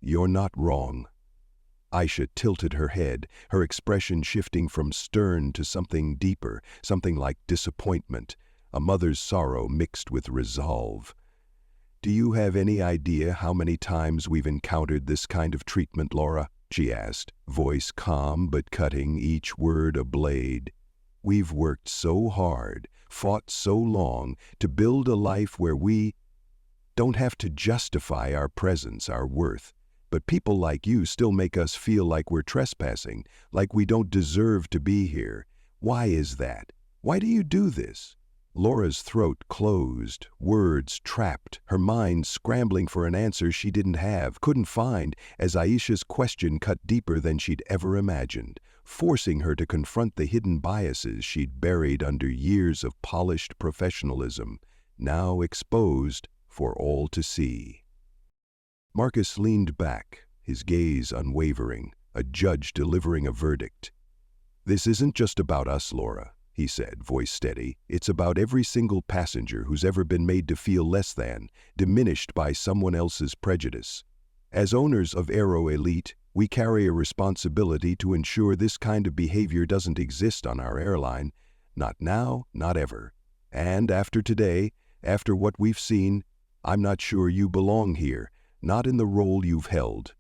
"You're not wrong." Aisha tilted her head, her expression shifting from stern to something deeper, something like disappointment, a mother's sorrow mixed with resolve. "Do you have any idea how many times we've encountered this kind of treatment, Laura?" she asked, voice calm but cutting, each word a blade. "We've worked so hard, fought so long, to build a life where we don't have to justify our presence, our worth. But people like you still make us feel like we're trespassing, like we don't deserve to be here. Why is that? Why do you do this?" Laura's throat closed, words trapped, her mind scrambling for an answer she didn't have, couldn't find, as Aisha's question cut deeper than she'd ever imagined, forcing her to confront the hidden biases she'd buried under years of polished professionalism, now exposed for all to see. Marcus leaned back, his gaze unwavering, a judge delivering a verdict. "This isn't just about us, Laura," he said, voice steady. "It's about every single passenger who's ever been made to feel less than, diminished by someone else's prejudice. As owners of Aero Elite, we carry a responsibility to ensure this kind of behavior doesn't exist on our airline. Not now, not ever. And after today, after what we've seen, I'm not sure you belong here, not in the role you've held."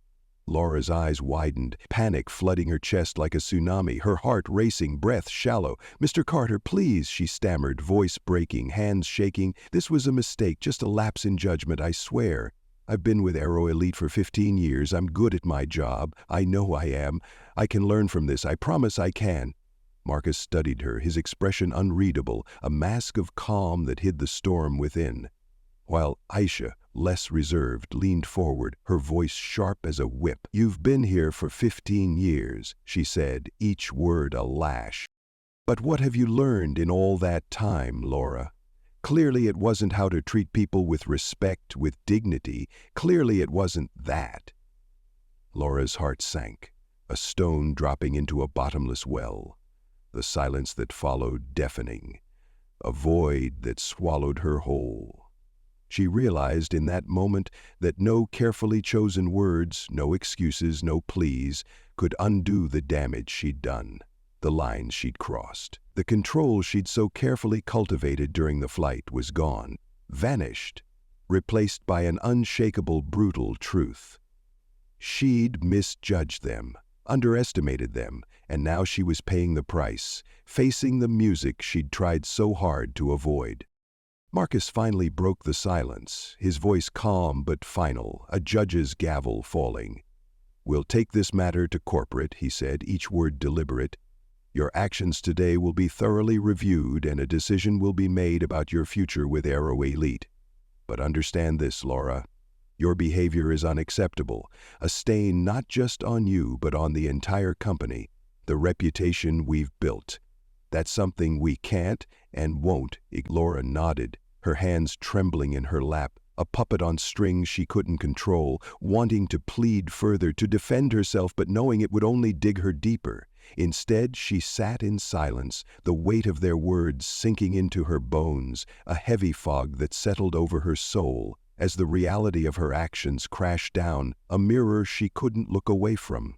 Laura's eyes widened, panic flooding her chest like a tsunami, her heart racing, breath shallow. "Mr. Carter, please," she stammered, voice breaking, hands shaking. "This was a mistake, just a lapse in judgment, I swear. I've been with Aero Elite for 15 years. I'm good at my job. I know I am. I can learn from this. I promise I can." Marcus studied her, his expression unreadable, a mask of calm that hid the storm within. While Aisha, less reserved, leaned forward, her voice sharp as a whip. "You've been here for 15 years, she said, each word a lash. "But what have you learned in all that time, Laura? Clearly it wasn't how to treat people with respect, with dignity. Clearly it wasn't that." Laura's heart sank, a stone dropping into a bottomless well. The silence that followed deafening, a void that swallowed her whole. She realized in that moment that no carefully chosen words, no excuses, no pleas, could undo the damage she'd done, the lines she'd crossed. The control she'd so carefully cultivated during the flight was gone, vanished, replaced by an unshakable, brutal truth. She'd misjudged them, underestimated them, and now she was paying the price, facing the music she'd tried so hard to avoid. Marcus finally broke the silence, his voice calm but final, a judge's gavel falling. "We'll take this matter to corporate," he said, each word deliberate. "Your actions today will be thoroughly reviewed and a decision will be made about your future with Aero Elite. But understand this, Laura. Your behavior is unacceptable, a stain not just on you but on the entire company, the reputation we've built. That's something we can't and won't." Laura nodded, her hands trembling in her lap, a puppet on strings she couldn't control, wanting to plead further, to defend herself but knowing it would only dig her deeper. Instead, she sat in silence, the weight of their words sinking into her bones, a heavy fog that settled over her soul as the reality of her actions crashed down, a mirror she couldn't look away from.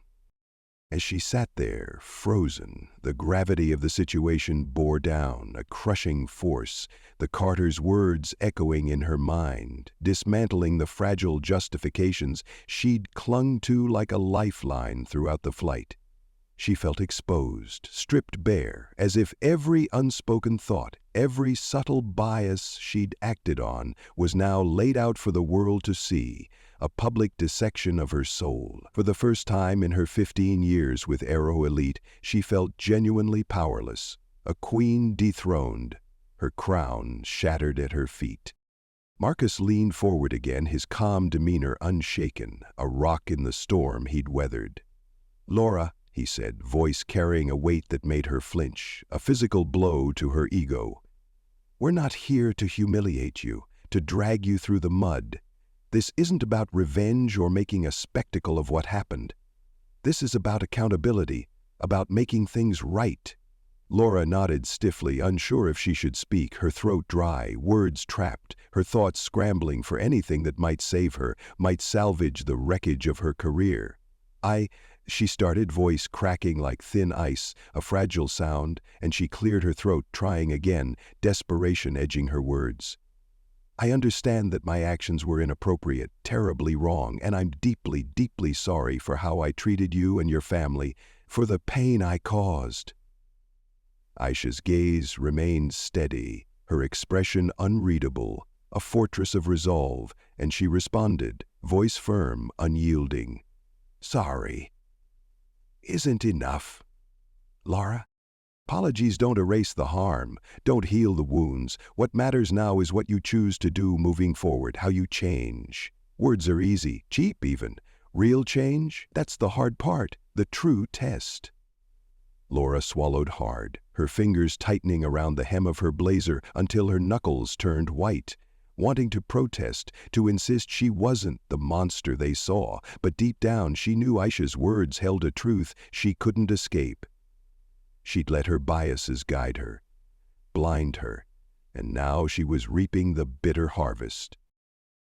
As she sat there, frozen, the gravity of the situation bore down, a crushing force, the Carter's words echoing in her mind, dismantling the fragile justifications she'd clung to like a lifeline throughout the flight. She felt exposed, stripped bare, as if every unspoken thought, every subtle bias she'd acted on was now laid out for the world to see, a public dissection of her soul. For the first time in her 15 years with Aero Elite, she felt genuinely powerless, a queen dethroned, her crown shattered at her feet. Marcus leaned forward again, his calm demeanor unshaken, a rock in the storm he'd weathered. "Laura," he said, voice carrying a weight that made her flinch, a physical blow to her ego. "We're not here to humiliate you, to drag you through the mud. This isn't about revenge or making a spectacle of what happened. This is about accountability, about making things right." Laura nodded stiffly, unsure if she should speak, her throat dry, words trapped, her thoughts scrambling for anything that might save her, might salvage the wreckage of her career. She started, voice cracking like thin ice, a fragile sound, and she cleared her throat, trying again, desperation edging her words. "I understand that my actions were inappropriate, terribly wrong, and I'm deeply, deeply sorry for how I treated you and your family, for the pain I caused." Aisha's gaze remained steady, her expression unreadable, a fortress of resolve, and she responded, voice firm, unyielding. "Sorry isn't enough. Laura, apologies don't erase the harm, don't heal the wounds. What matters now is what you choose to do moving forward, how you change. Words are easy, cheap even. Real change, that's the hard part, the true test." Laura swallowed hard, her fingers tightening around the hem of her blazer until her knuckles turned white, wanting to protest, to insist she wasn't the monster they saw, but deep down she knew Aisha's words held a truth she couldn't escape. She'd let her biases guide her, blind her, and now she was reaping the bitter harvest.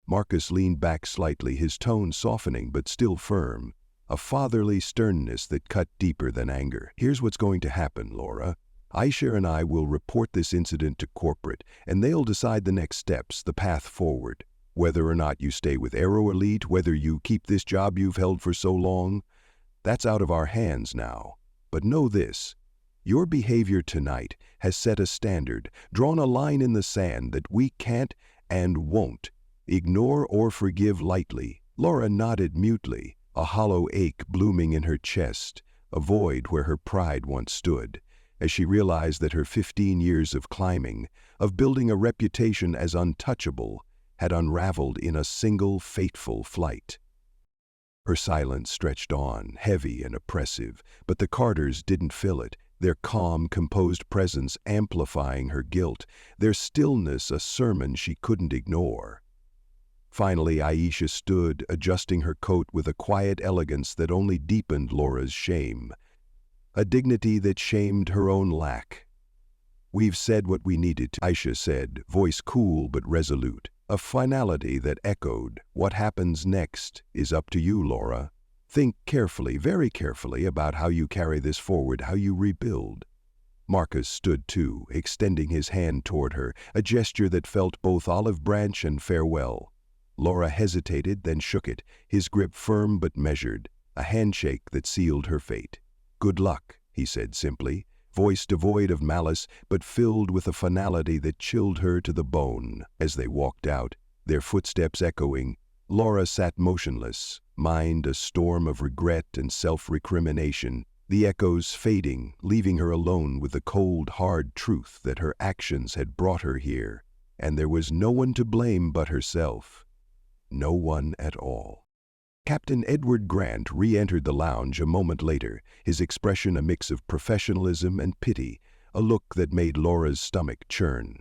Marcus leaned back slightly, his tone softening but still firm, a fatherly sternness that cut deeper than anger. "Here's what's going to happen, Laura. Aisha and I will report this incident to corporate, and they'll decide the next steps, the path forward. Whether or not you stay with Aero Elite, whether you keep this job you've held for so long, that's out of our hands now. But know this, your behavior tonight has set a standard, drawn a line in the sand that we can't and won't ignore or forgive lightly." Laura nodded mutely, a hollow ache blooming in her chest, a void where her pride once stood, as she realized that her 15 years of climbing, of building a reputation as untouchable, had unraveled in a single fateful flight. Her silence stretched on, heavy and oppressive, but the Carters didn't fill it, their calm, composed presence amplifying her guilt, their stillness a sermon she couldn't ignore. Finally, Aisha stood, adjusting her coat with a quiet elegance that only deepened Laura's shame, a dignity that shamed her own lack. "We've said what we needed to," Aisha said, voice cool but resolute, a finality that echoed, "What happens next is up to you, Laura. Think carefully, very carefully, about how you carry this forward, how you rebuild." Marcus stood too, extending his hand toward her, a gesture that felt both olive branch and farewell. Laura hesitated, then shook it, his grip firm but measured, a handshake that sealed her fate. "Good luck," he said simply, voice devoid of malice but filled with a finality that chilled her to the bone. As they walked out, their footsteps echoing, Laura sat motionless, mind a storm of regret and self-recrimination, the echoes fading, leaving her alone with the cold, hard truth that her actions had brought her here, and there was no one to blame but herself. No one at all. Captain Edward Grant re-entered the lounge a moment later, his expression a mix of professionalism and pity, a look that made Laura's stomach churn.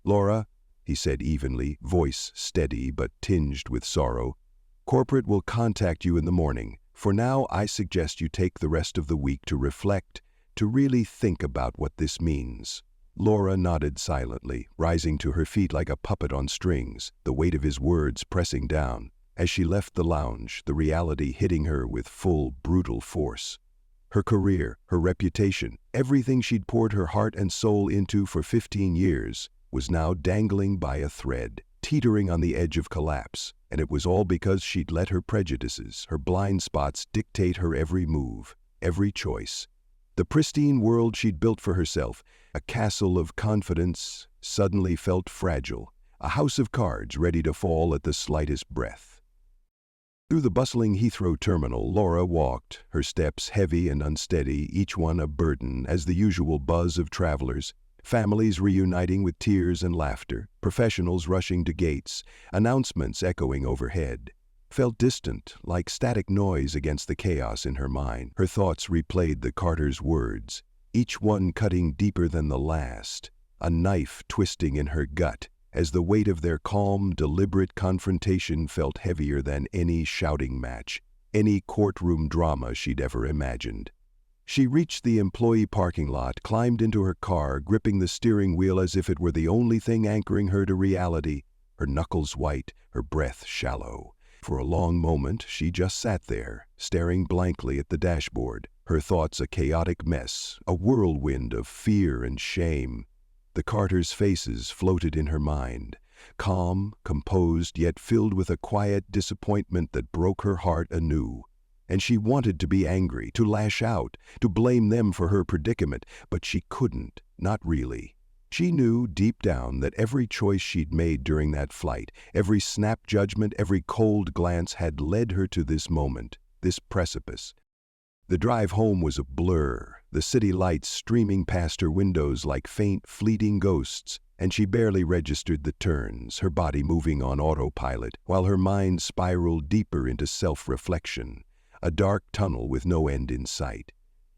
"Laura," he said evenly, voice steady but tinged with sorrow, "corporate will contact you in the morning. For now, I suggest you take the rest of the week to reflect, to really think about what this means." Laura nodded silently, rising to her feet like a puppet on strings, the weight of his words pressing down. As she left the lounge, the reality hitting her with full, brutal force. Her career, her reputation, everything she'd poured her heart and soul into for 15 years, was now dangling by a thread, teetering on the edge of collapse, and it was all because she'd let her prejudices, her blind spots dictate her every move, every choice. The pristine world she'd built for herself, a castle of confidence, suddenly felt fragile, a house of cards ready to fall at the slightest breath. Through the bustling Heathrow terminal, Laura walked, her steps heavy and unsteady, each one a burden as the usual buzz of travelers, families reuniting with tears and laughter, professionals rushing to gates, announcements echoing overhead, felt distant, like static noise against the chaos in her mind. Her thoughts replayed the Carter's words, each one cutting deeper than the last, a knife twisting in her gut, as the weight of their calm, deliberate confrontation felt heavier than any shouting match, any courtroom drama she'd ever imagined. She reached the employee parking lot, climbed into her car, gripping the steering wheel as if it were the only thing anchoring her to reality, her knuckles white, her breath shallow. For a long moment, she just sat there, staring blankly at the dashboard, her thoughts a chaotic mess, a whirlwind of fear and shame. The Carters' faces floated in her mind, calm, composed, yet filled with a quiet disappointment that broke her heart anew. And she wanted to be angry, to lash out, to blame them for her predicament, but she couldn't, not really. She knew deep down that every choice she'd made during that flight, every snap judgment, every cold glance had led her to this moment, this precipice. The drive home was a blur, the city lights streaming past her windows like faint, fleeting ghosts, and she barely registered the turns, her body moving on autopilot, while her mind spiraled deeper into self-reflection, a dark tunnel with no end in sight.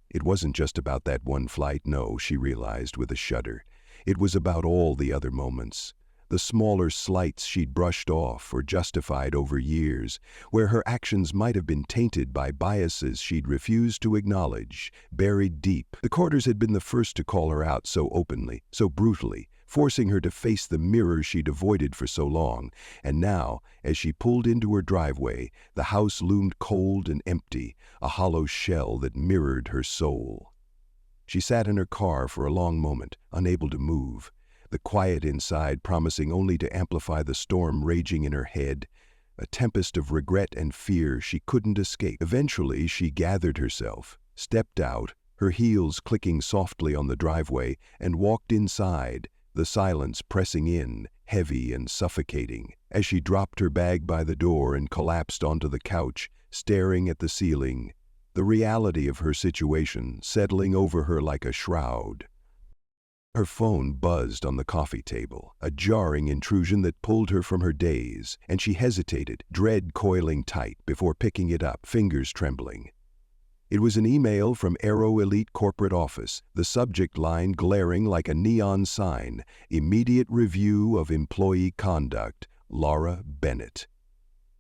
It wasn't just about that one flight, no, she realized with a shudder. It was about all the other moments, the smaller slights she'd brushed off or justified over years, where her actions might have been tainted by biases she'd refused to acknowledge, buried deep. The Carters had been the first to call her out so openly, so brutally, forcing her to face the mirror she'd avoided for so long, and now, as she pulled into her driveway, the house loomed cold and empty, a hollow shell that mirrored her soul. She sat in her car for a long moment, unable to move, the quiet inside promising only to amplify the storm raging in her head, a tempest of regret and fear she couldn't escape. Eventually, she gathered herself, stepped out, her heels clicking softly on the driveway, and walked inside, the silence pressing in, heavy and suffocating. As she dropped her bag by the door and collapsed onto the couch, staring at the ceiling, the reality of her situation settling over her like a shroud. Her phone buzzed on the coffee table, a jarring intrusion that pulled her from her daze, and she hesitated, dread coiling tight, before picking it up, fingers trembling. It was an email from Aero Elite Corporate Office, the subject line glaring like a neon sign, "Immediate review of employee conduct, Laura Bennett."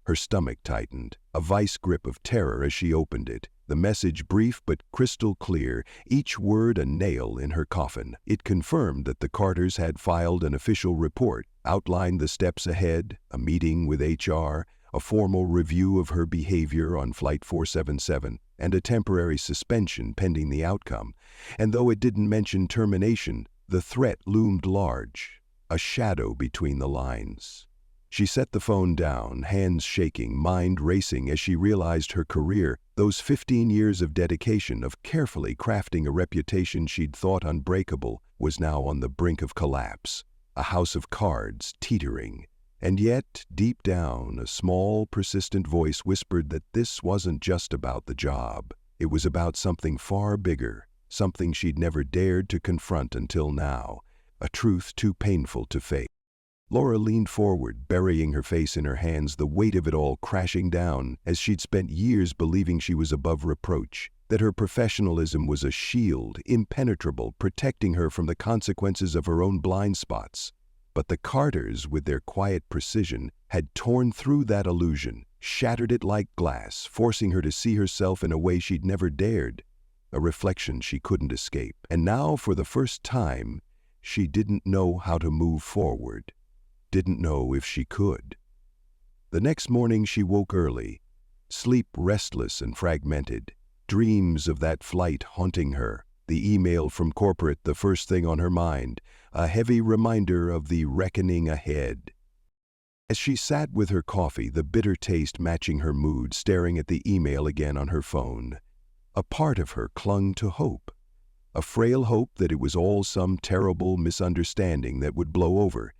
Her stomach tightened, a vice grip of terror as she opened it. The message brief but crystal clear, each word a nail in her coffin. It confirmed that the Carters had filed an official report, outlined the steps ahead, a meeting with HR, a formal review of her behavior on Flight 477, and a temporary suspension pending the outcome. And though it didn't mention termination, the threat loomed large, a shadow between the lines. She set the phone down, hands shaking, mind racing as she realized her career, Those 15 years of dedication, of carefully crafting a reputation she'd thought unbreakable, was now on the brink of collapse. A house of cards, teetering. And yet, deep down, a small, persistent voice whispered that this wasn't just about the job. It was about something far bigger, something she'd never dared to confront until now, a truth too painful to face. Laura leaned forward, burying her face in her hands, the weight of it all crashing down, as she'd spent years believing she was above reproach, that her professionalism was a shield, impenetrable, protecting her from the consequences of her own blind spots. But the Carters, with their quiet precision, had torn through that illusion, shattered it like glass, forcing her to see herself in a way she'd never dared, a reflection she couldn't escape. And now, for the first time, she didn't know how to move forward. Didn't know if she could. The next morning she woke early, sleep restless and fragmented, dreams of that flight haunting her, the email from corporate the first thing on her mind, a heavy reminder of the reckoning ahead. As she sat with her coffee, the bitter taste matching her mood, staring at the email again on her phone, a part of her clung to hope, a frail hope that it was all some terrible misunderstanding that would blow over.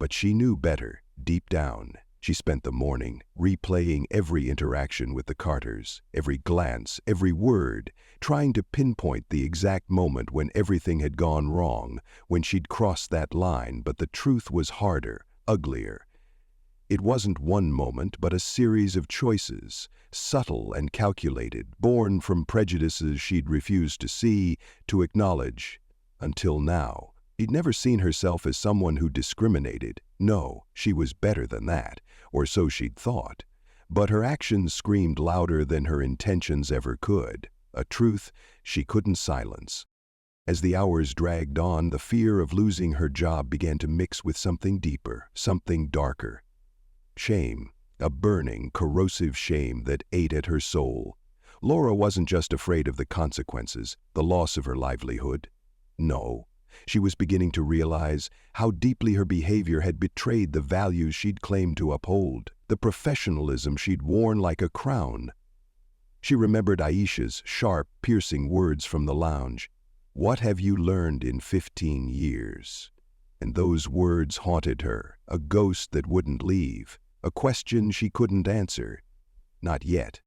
But she knew better, deep down. She spent the morning replaying every interaction with the Carters, every glance, every word, trying to pinpoint the exact moment when everything had gone wrong, when she'd crossed that line. But the truth was harder, uglier. It wasn't one moment, but a series of choices, subtle and calculated, born from prejudices she'd refused to see, to acknowledge, until now. She'd never seen herself as someone who discriminated. No, she was better than that, or so she'd thought. But her actions screamed louder than her intentions ever could, a truth she couldn't silence. As the hours dragged on, the fear of losing her job began to mix with something deeper, something darker. Shame, a burning, corrosive shame that ate at her soul. Laura wasn't just afraid of the consequences, the loss of her livelihood. No. She was beginning to realize how deeply her behavior had betrayed the values she'd claimed to uphold, the professionalism she'd worn like a crown. She remembered Aisha's sharp, piercing words from the lounge. "What have you learned in 15 years?" And those words haunted her, a ghost that wouldn't leave, a question she couldn't answer. Not yet.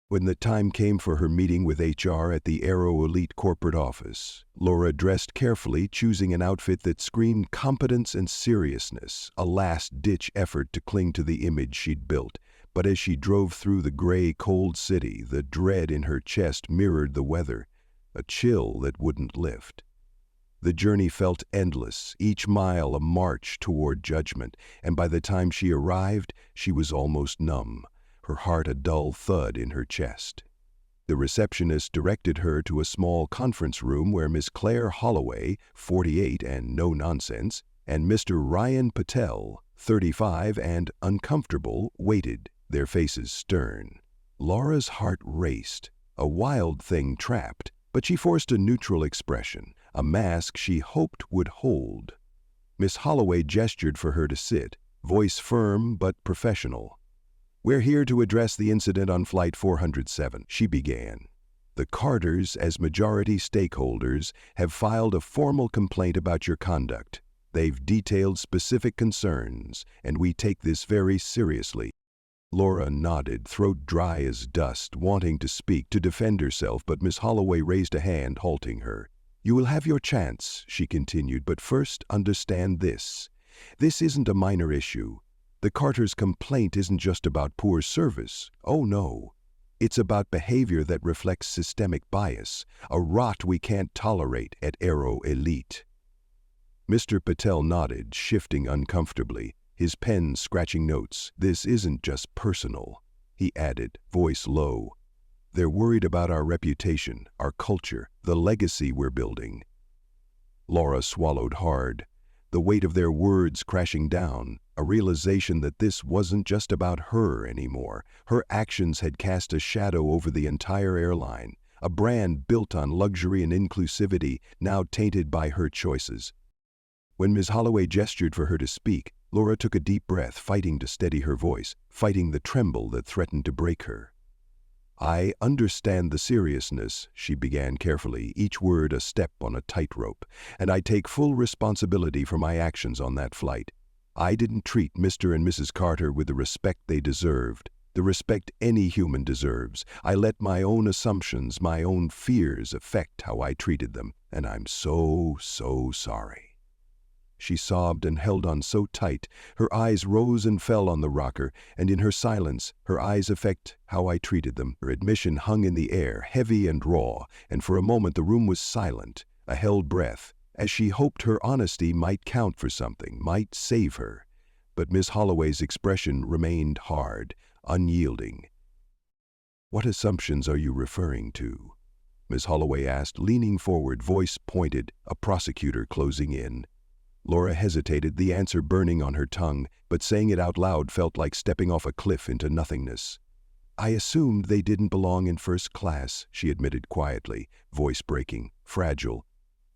When the time came for her meeting with HR at the Aero Elite corporate office, Laura dressed carefully, choosing an outfit that screamed competence and seriousness, a last-ditch effort to cling to the image she'd built. But as she drove through the gray, cold city, the dread in her chest mirrored the weather, a chill that wouldn't lift. The journey felt endless, each mile a march toward judgment, and by the time she arrived, she was almost numb, her heart a dull thud in her chest. The receptionist directed her to a small conference room where Miss Claire Holloway, 48 and no nonsense, and Mr. Ryan Patel, 35 and uncomfortable, waited, their faces stern. Laura's heart raced, a wild thing trapped, but she forced a neutral expression, a mask she hoped would hold. Miss Holloway gestured for her to sit, voice firm but professional. "We're here to address the incident on Flight 407, she began. "The Carters, as majority stakeholders, have filed a formal complaint about your conduct. They've detailed specific concerns, and we take this very seriously." Laura nodded, throat dry as dust, wanting to speak, to defend herself, but Miss Holloway raised a hand, halting her. "You will have your chance," she continued, "but first understand this. This isn't a minor issue. The Carters' complaint isn't just about poor service. Oh no. It's about behavior that reflects systemic bias, a rot we can't tolerate at Aero Elite." Mr. Patel nodded, shifting uncomfortably, his pen scratching notes. "This isn't just personal," he added, voice low. "They're worried about our reputation, our culture, the legacy we're building." Laura swallowed hard, the weight of their words crashing down, a realization that this wasn't just about her anymore. Her actions had cast a shadow over the entire airline, a brand built on luxury and inclusivity, now tainted by her choices. When Ms. Holloway gestured for her to speak, Laura took a deep breath, fighting to steady her voice, fighting the tremble that threatened to break her. "I understand the seriousness," she began carefully, each word a step on a tightrope, "and I take full responsibility for my actions on that flight. I didn't treat Mr. and Mrs. Carter with the respect they deserved, the respect any human deserves. I let my own assumptions, my own fears affect how I treated them, and I'm so sorry." She sobbed and held on so tight, her eyes rose and fell on the rocker, and in her silence, her eyes affect how I treated them. Her admission hung in the air, heavy and raw, and for a moment the room was silent, a held breath, as she hoped her honesty might count for something, might save her. But Miss Holloway's expression remained hard, unyielding. "What assumptions are you referring to?" Miss Holloway asked, leaning forward, voice pointed, a prosecutor closing in. Laura hesitated, the answer burning on her tongue, but saying it out loud felt like stepping off a cliff into nothingness. "I assumed they didn't belong in first class," she admitted quietly, voice breaking, fragile.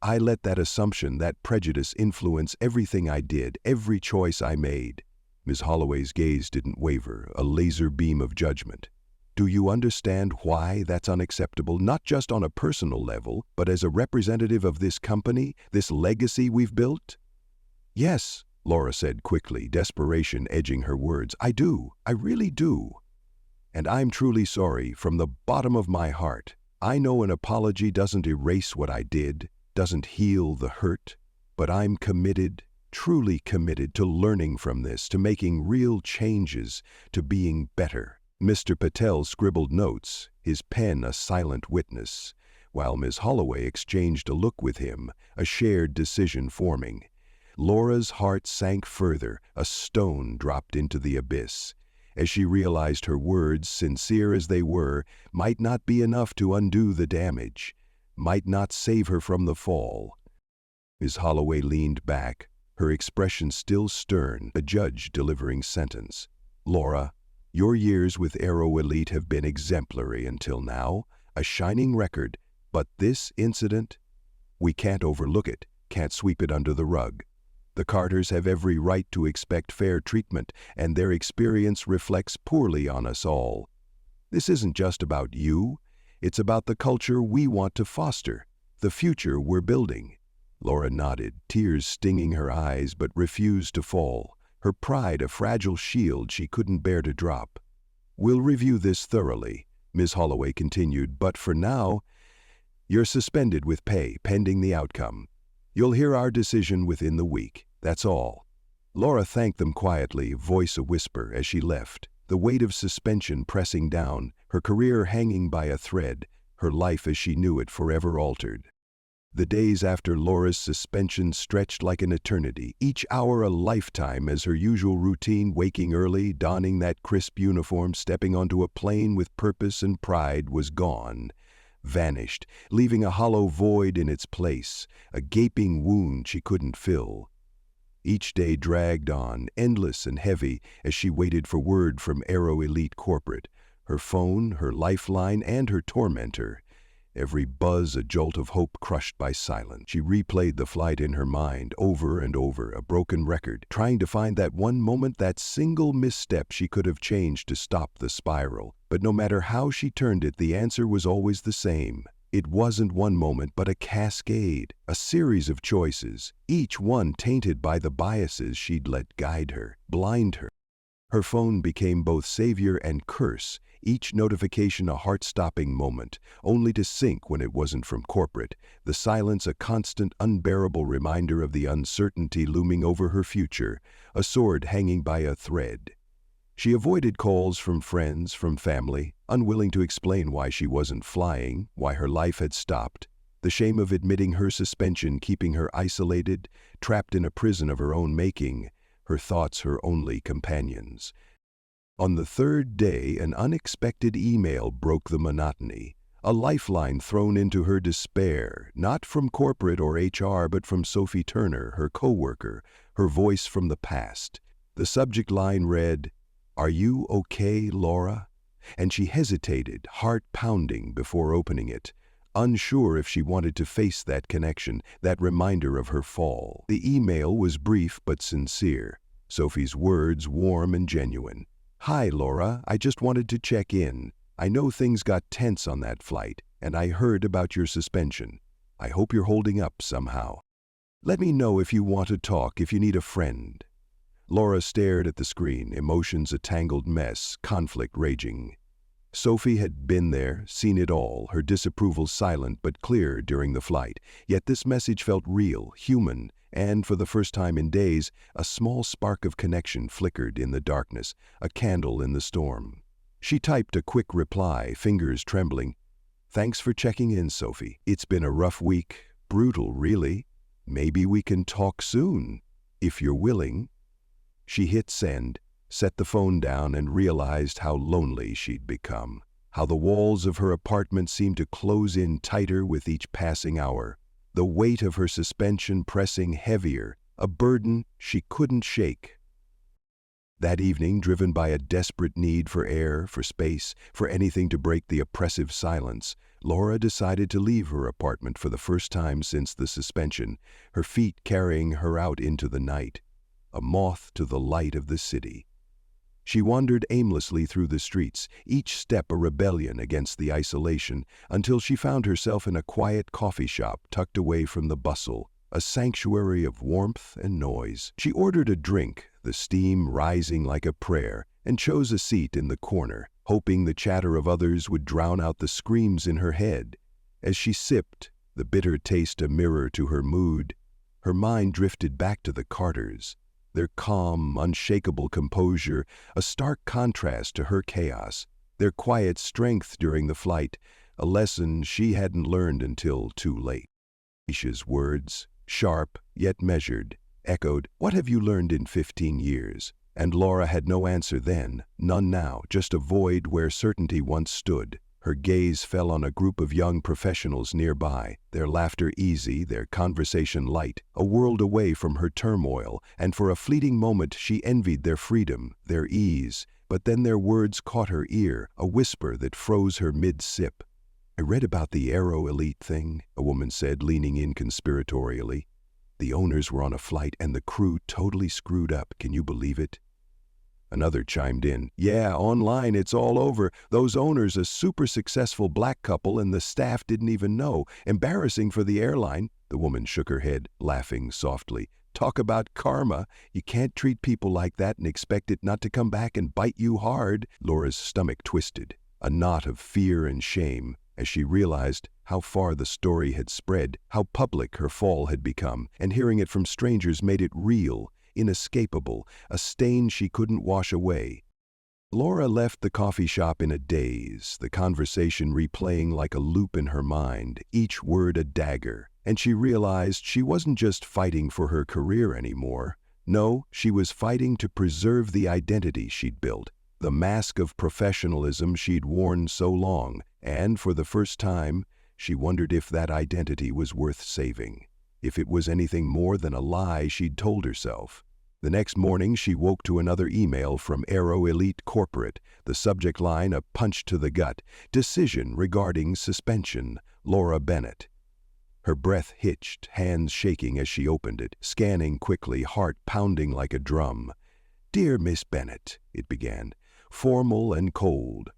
"I let that assumption, that prejudice influence everything I did, every choice I made." Miss Holloway's gaze didn't waver, a laser beam of judgment. "Do you understand why that's unacceptable, not just on a personal level, but as a representative of this company, this legacy we've built?" "Yes," Laura said quickly, desperation edging her words. "I do. I really do. And I'm truly sorry from the bottom of my heart. I know an apology doesn't erase what I did, doesn't heal the hurt, but I'm committed, truly committed to learning from this, to making real changes, to being better." Mr. Patel scribbled notes, his pen a silent witness, while Miss Holloway exchanged a look with him, a shared decision forming. Laura's heart sank further, a stone dropped into the abyss, as she realized her words, sincere as they were, might not be enough to undo the damage, might not save her from the fall. Miss Holloway leaned back, her expression still stern, a judge delivering sentence. "Laura, your years with Aero Elite have been exemplary until now, a shining record, but this incident, we can't overlook it, can't sweep it under the rug. The Carters have every right to expect fair treatment, and their experience reflects poorly on us all. This isn't just about you, it's about the culture we want to foster, the future we're building." Laura nodded, tears stinging her eyes but refused to fall, her pride a fragile shield she couldn't bear to drop. "We'll review this thoroughly," Ms. Holloway continued, "but for now, you're suspended with pay pending the outcome. You'll hear our decision within the week. That's all." Laura thanked them quietly, voice a whisper, as she left, the weight of suspension pressing down, her career hanging by a thread, her life as she knew it forever altered. The days after Laura's suspension stretched like an eternity, each hour a lifetime as her usual routine, waking early, donning that crisp uniform, stepping onto a plane with purpose and pride, was gone, vanished, leaving a hollow void in its place, a gaping wound she couldn't fill. Each day dragged on, endless and heavy, as she waited for word from Aero Elite Corporate, her phone, her lifeline, and her tormentor. Every buzz a jolt of hope crushed by silence. She replayed the flight in her mind over and over, a broken record, trying to find that one moment, that single misstep she could have changed to stop the spiral. But no matter how she turned it, the answer was always the same. It wasn't one moment, but a cascade, a series of choices, each one tainted by the biases she'd let guide her, blind her. Her phone became both savior and curse, each notification a heart-stopping moment, only to sink when it wasn't from corporate, the silence a constant, unbearable reminder of the uncertainty looming over her future, a sword hanging by a thread. She avoided calls from friends, from family, unwilling to explain why she wasn't flying, why her life had stopped, the shame of admitting her suspension keeping her isolated, trapped in a prison of her own making, her thoughts her only companions. On the third day, an unexpected email broke the monotony, a lifeline thrown into her despair, not from corporate or HR, but from Sophie Turner, her co-worker, her voice from the past. The subject line read, "Are you okay, Laura?" And she hesitated, heart pounding, before opening it, unsure if she wanted to face that connection, that reminder of her fall. The email was brief but sincere, Sophie's words warm and genuine. "Hi, Laura, I just wanted to check in. I know things got tense on that flight, and I heard about your suspension. I hope you're holding up somehow. Let me know if you want to talk, if you need a friend." Laura stared at the screen, emotions a tangled mess, conflict raging. Sophie had been there, seen it all, her disapproval silent but clear during the flight. Yet this message felt real, human, and for the first time in days, a small spark of connection flickered in the darkness, a candle in the storm. She typed a quick reply, fingers trembling. "Thanks for checking in, Sophie. It's been a rough week, brutal, really. Maybe we can talk soon, if you're willing." She hit send, set the phone down, and realized how lonely she'd become, how the walls of her apartment seemed to close in tighter with each passing hour, the weight of her suspension pressing heavier, a burden she couldn't shake. That evening, driven by a desperate need for air, for space, for anything to break the oppressive silence, Laura decided to leave her apartment for the first time since the suspension, her feet carrying her out into the night, a moth to the light of the city. She wandered aimlessly through the streets, each step a rebellion against the isolation, until she found herself in a quiet coffee shop tucked away from the bustle, a sanctuary of warmth and noise. She ordered a drink, the steam rising like a prayer, and chose a seat in the corner, hoping the chatter of others would drown out the screams in her head. As she sipped, the bitter taste a mirror to her mood, her mind drifted back to the Carters, their calm, unshakable composure, a stark contrast to her chaos, their quiet strength during the flight, a lesson she hadn't learned until too late. Aisha's words, sharp yet measured, echoed, "What have you learned in 15 years?" And Laura had no answer then, none now, just a void where certainty once stood. Her gaze fell on a group of young professionals nearby, their laughter easy, their conversation light, a world away from her turmoil, and for a fleeting moment she envied their freedom, their ease. But then their words caught her ear, a whisper that froze her mid-sip. "I read about the Aero Elite thing," a woman said, leaning in conspiratorially. "The owners were on a flight and the crew totally screwed up, can you believe it?" Another chimed in, "Yeah, online it's all over. Those owners a super successful black couple and the staff didn't even know. Embarrassing for the airline." The woman shook her head, laughing softly. "Talk about karma. You can't treat people like that and expect it not to come back and bite you hard." Laura's stomach twisted, a knot of fear and shame, as she realized how far the story had spread, how public her fall had become, and hearing it from strangers made it real, inescapable, a stain she couldn't wash away. Laura left the coffee shop in a daze, the conversation replaying like a loop in her mind, each word a dagger, and she realized she wasn't just fighting for her career anymore. No, she was fighting to preserve the identity she'd built, the mask of professionalism she'd worn so long, and for the first time, she wondered if that identity was worth saving, if it was anything more than a lie she'd told herself. The next morning, she woke to another email from Aero Elite Corporate, the subject line a punch to the gut, "Decision regarding suspension, Laura Bennett." Her breath hitched, hands shaking as she opened it, scanning quickly, heart pounding like a drum. "Dear Miss Bennett," it began, formal and cold.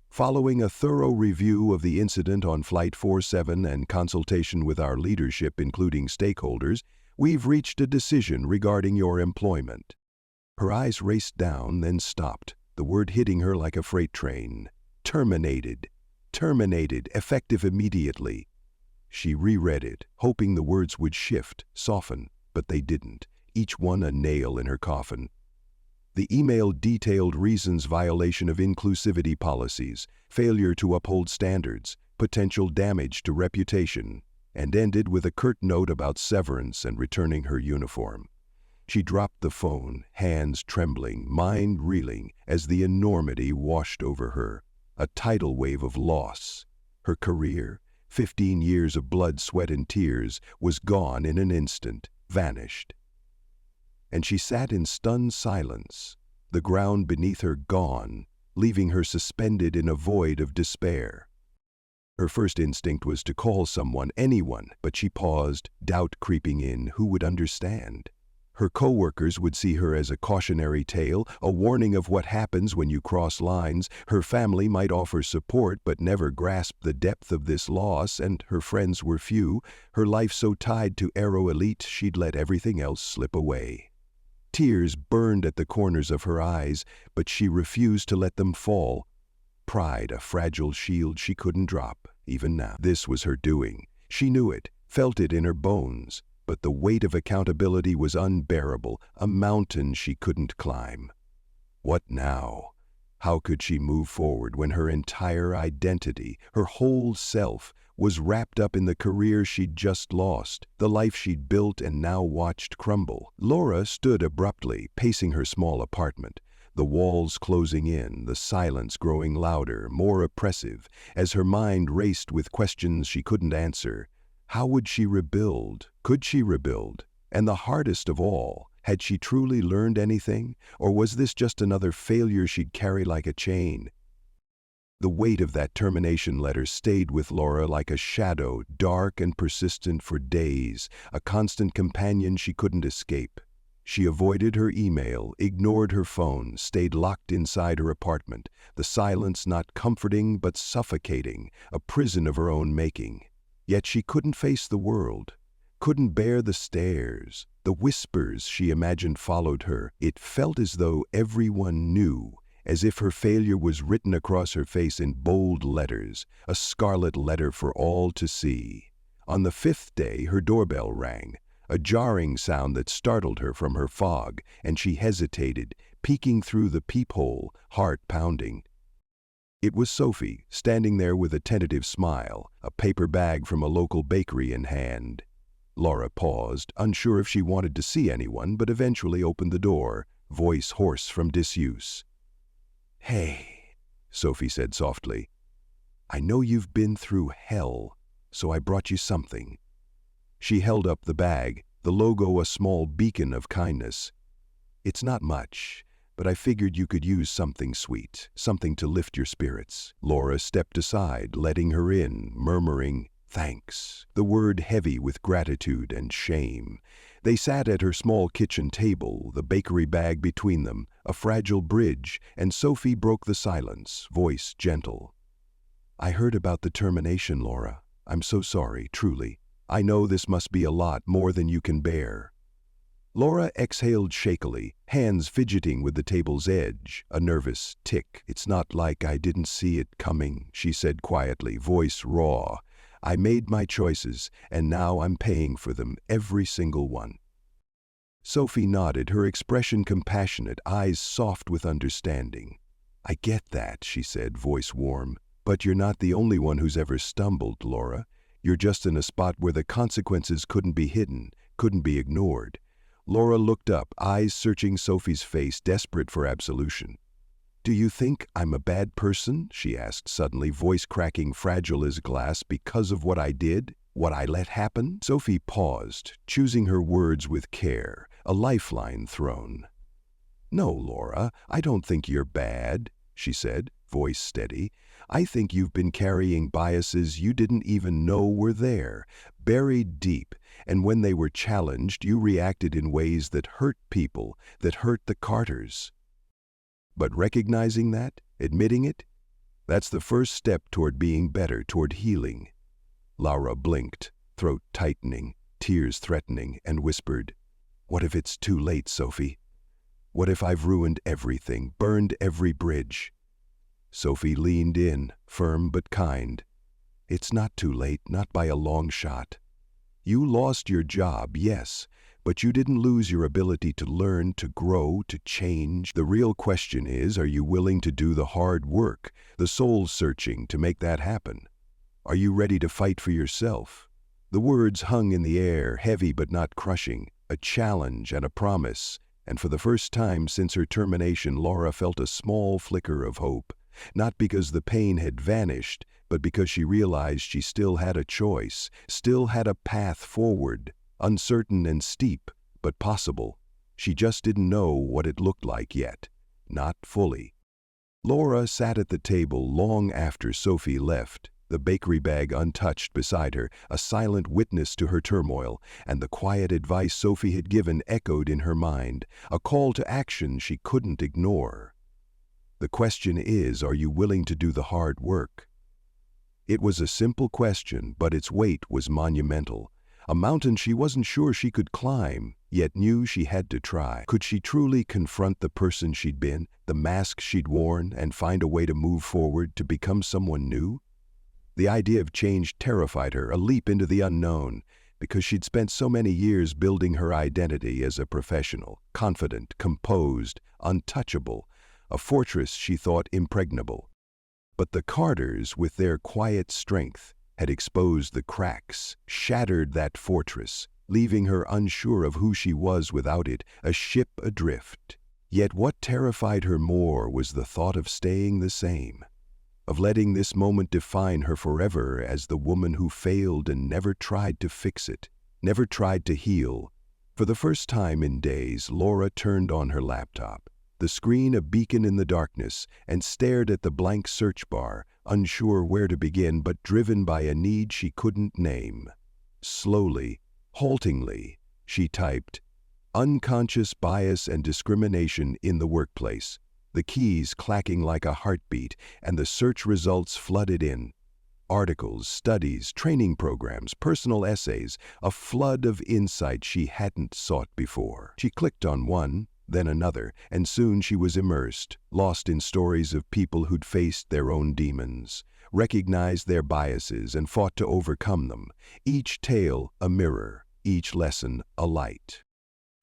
"Following a thorough review of the incident on Flight 47 and consultation with our leadership, including stakeholders, we've reached a decision regarding your employment." Her eyes raced down, then stopped, the word hitting her like a freight train. "Terminated. Terminated, effective immediately." She reread it, hoping the words would shift, soften, but they didn't, each one a nail in her coffin. The email detailed reasons: violation of inclusivity policies, failure to uphold standards, potential damage to reputation, and ended with a curt note about severance and returning her uniform. She dropped the phone, hands trembling, mind reeling, as the enormity washed over her, a tidal wave of loss. Her career, 15 years of blood, sweat, and tears, was gone in an instant, vanished. And she sat in stunned silence, the ground beneath her gone, leaving her suspended in a void of despair. Her first instinct was to call someone, anyone, but she paused, doubt creeping in, who would understand? Her coworkers would see her as a cautionary tale, a warning of what happens when you cross lines. Her family might offer support but never grasp the depth of this loss, and her friends were few. Her life so tied to Aero Elite, she'd let everything else slip away. Tears burned at the corners of her eyes, but she refused to let them fall. Pride, a fragile shield she couldn't drop, even now. This was her doing. She knew it, felt it in her bones. But the weight of accountability was unbearable, a mountain she couldn't climb. What now? How could she move forward when her entire identity, her whole self, was wrapped up in the career she'd just lost, the life she'd built and now watched crumble? Laura stood abruptly, pacing her small apartment, the walls closing in, the silence growing louder, more oppressive, as her mind raced with questions she couldn't answer. How would she rebuild? Could she rebuild? And the hardest of all, had she truly learned anything, or was this just another failure she'd carry like a chain? The weight of that termination letter stayed with Laura like a shadow, dark and persistent for days, a constant companion she couldn't escape. She avoided her email, ignored her phone, stayed locked inside her apartment, the silence not comforting but suffocating, a prison of her own making. Yet she couldn't face the world, couldn't bear the stares, the whispers she imagined followed her. It felt as though everyone knew, as if her failure was written across her face in bold letters, a scarlet letter for all to see. On the 5th day, her doorbell rang, a jarring sound that startled her from her fog, and she hesitated, peeking through the peephole, heart pounding. It was Sophie, standing there with a tentative smile, a paper bag from a local bakery in hand. Laura paused, unsure if she wanted to see anyone, but eventually opened the door, voice hoarse from disuse. "Hey," Sophie said softly. "I know you've been through hell, so I brought you something." She held up the bag, the logo a small beacon of kindness. "It's not much, but I figured you could use something sweet, something to lift your spirits." Laura stepped aside, letting her in, murmuring, "Thanks," the word heavy with gratitude and shame. They sat at her small kitchen table, the bakery bag between them, a fragile bridge, and Sophie broke the silence, voice gentle. "I heard about the termination, Laura. I'm so sorry, truly. I know this must be a lot more than you can bear." Laura exhaled shakily, hands fidgeting with the table's edge, a nervous tick. "It's not like I didn't see it coming," she said quietly, voice raw. "I made my choices, and now I'm paying for them, every single one." Sophie nodded, her expression compassionate, eyes soft with understanding. "I get that," she said, voice warm. "But you're not the only one who's ever stumbled, Laura. You're just in a spot where the consequences couldn't be hidden, couldn't be ignored." Laura looked up, eyes searching Sophie's face, desperate for absolution. "Do you think I'm a bad person?" she asked suddenly, voice cracking, fragile as glass, "because of what I did? What I let happen?" Sophie paused, choosing her words with care, a lifeline thrown. "No, Laura, I don't think you're bad," she said, voice steady. "I think you've been carrying biases you didn't even know were there, buried deep, and when they were challenged, you reacted in ways that hurt people, that hurt the Carters. But recognizing that, admitting it, that's the first step toward being better, toward healing." Laura blinked, throat tightening, tears threatening, and whispered, "What if it's too late, Sophie? What if I've ruined everything, burned every bridge?" Sophie leaned in, firm but kind. "It's not too late, not by a long shot. You lost your job, yes, but you didn't lose your ability to learn, to grow, to change. The real question is, are you willing to do the hard work, the soul-searching to make that happen? Are you ready to fight for yourself?" The words hung in the air, heavy but not crushing, a challenge and a promise, and for the first time since her termination, Laura felt a small flicker of hope. Not because the pain had vanished, but because she realized she still had a choice, still had a path forward, uncertain and steep, but possible. She just didn't know what it looked like yet, not fully. Laura sat at the table long after Sophie left, the bakery bag untouched beside her, a silent witness to her turmoil, and the quiet advice Sophie had given echoed in her mind, a call to action she couldn't ignore. The question is, are you willing to do the hard work? It was a simple question, but its weight was monumental. A mountain she wasn't sure she could climb, yet knew she had to try. Could she truly confront the person she'd been, the mask she'd worn, and find a way to move forward, to become someone new? The idea of change terrified her, a leap into the unknown, because she'd spent so many years building her identity as a professional, confident, composed, untouchable, a fortress she thought impregnable. But the Carters, with their quiet strength, had exposed the cracks, shattered that fortress, leaving her unsure of who she was without it, a ship adrift. Yet what terrified her more was the thought of staying the same, of letting this moment define her forever as the woman who failed and never tried to fix it, never tried to heal. For the first time in days, Laura turned on her laptop, the screen a beacon in the darkness, and stared at the blank search bar, unsure where to begin but driven by a need she couldn't name. Slowly, haltingly, she typed, "Unconscious bias and discrimination in the workplace," the keys clacking like a heartbeat, and the search results flooded in. Articles, studies, training programs, personal essays, a flood of insight she hadn't sought before. She clicked on one, then another, and soon she was immersed, lost in stories of people who'd faced their own demons, recognized their biases, and fought to overcome them, each tale a mirror, each lesson a light.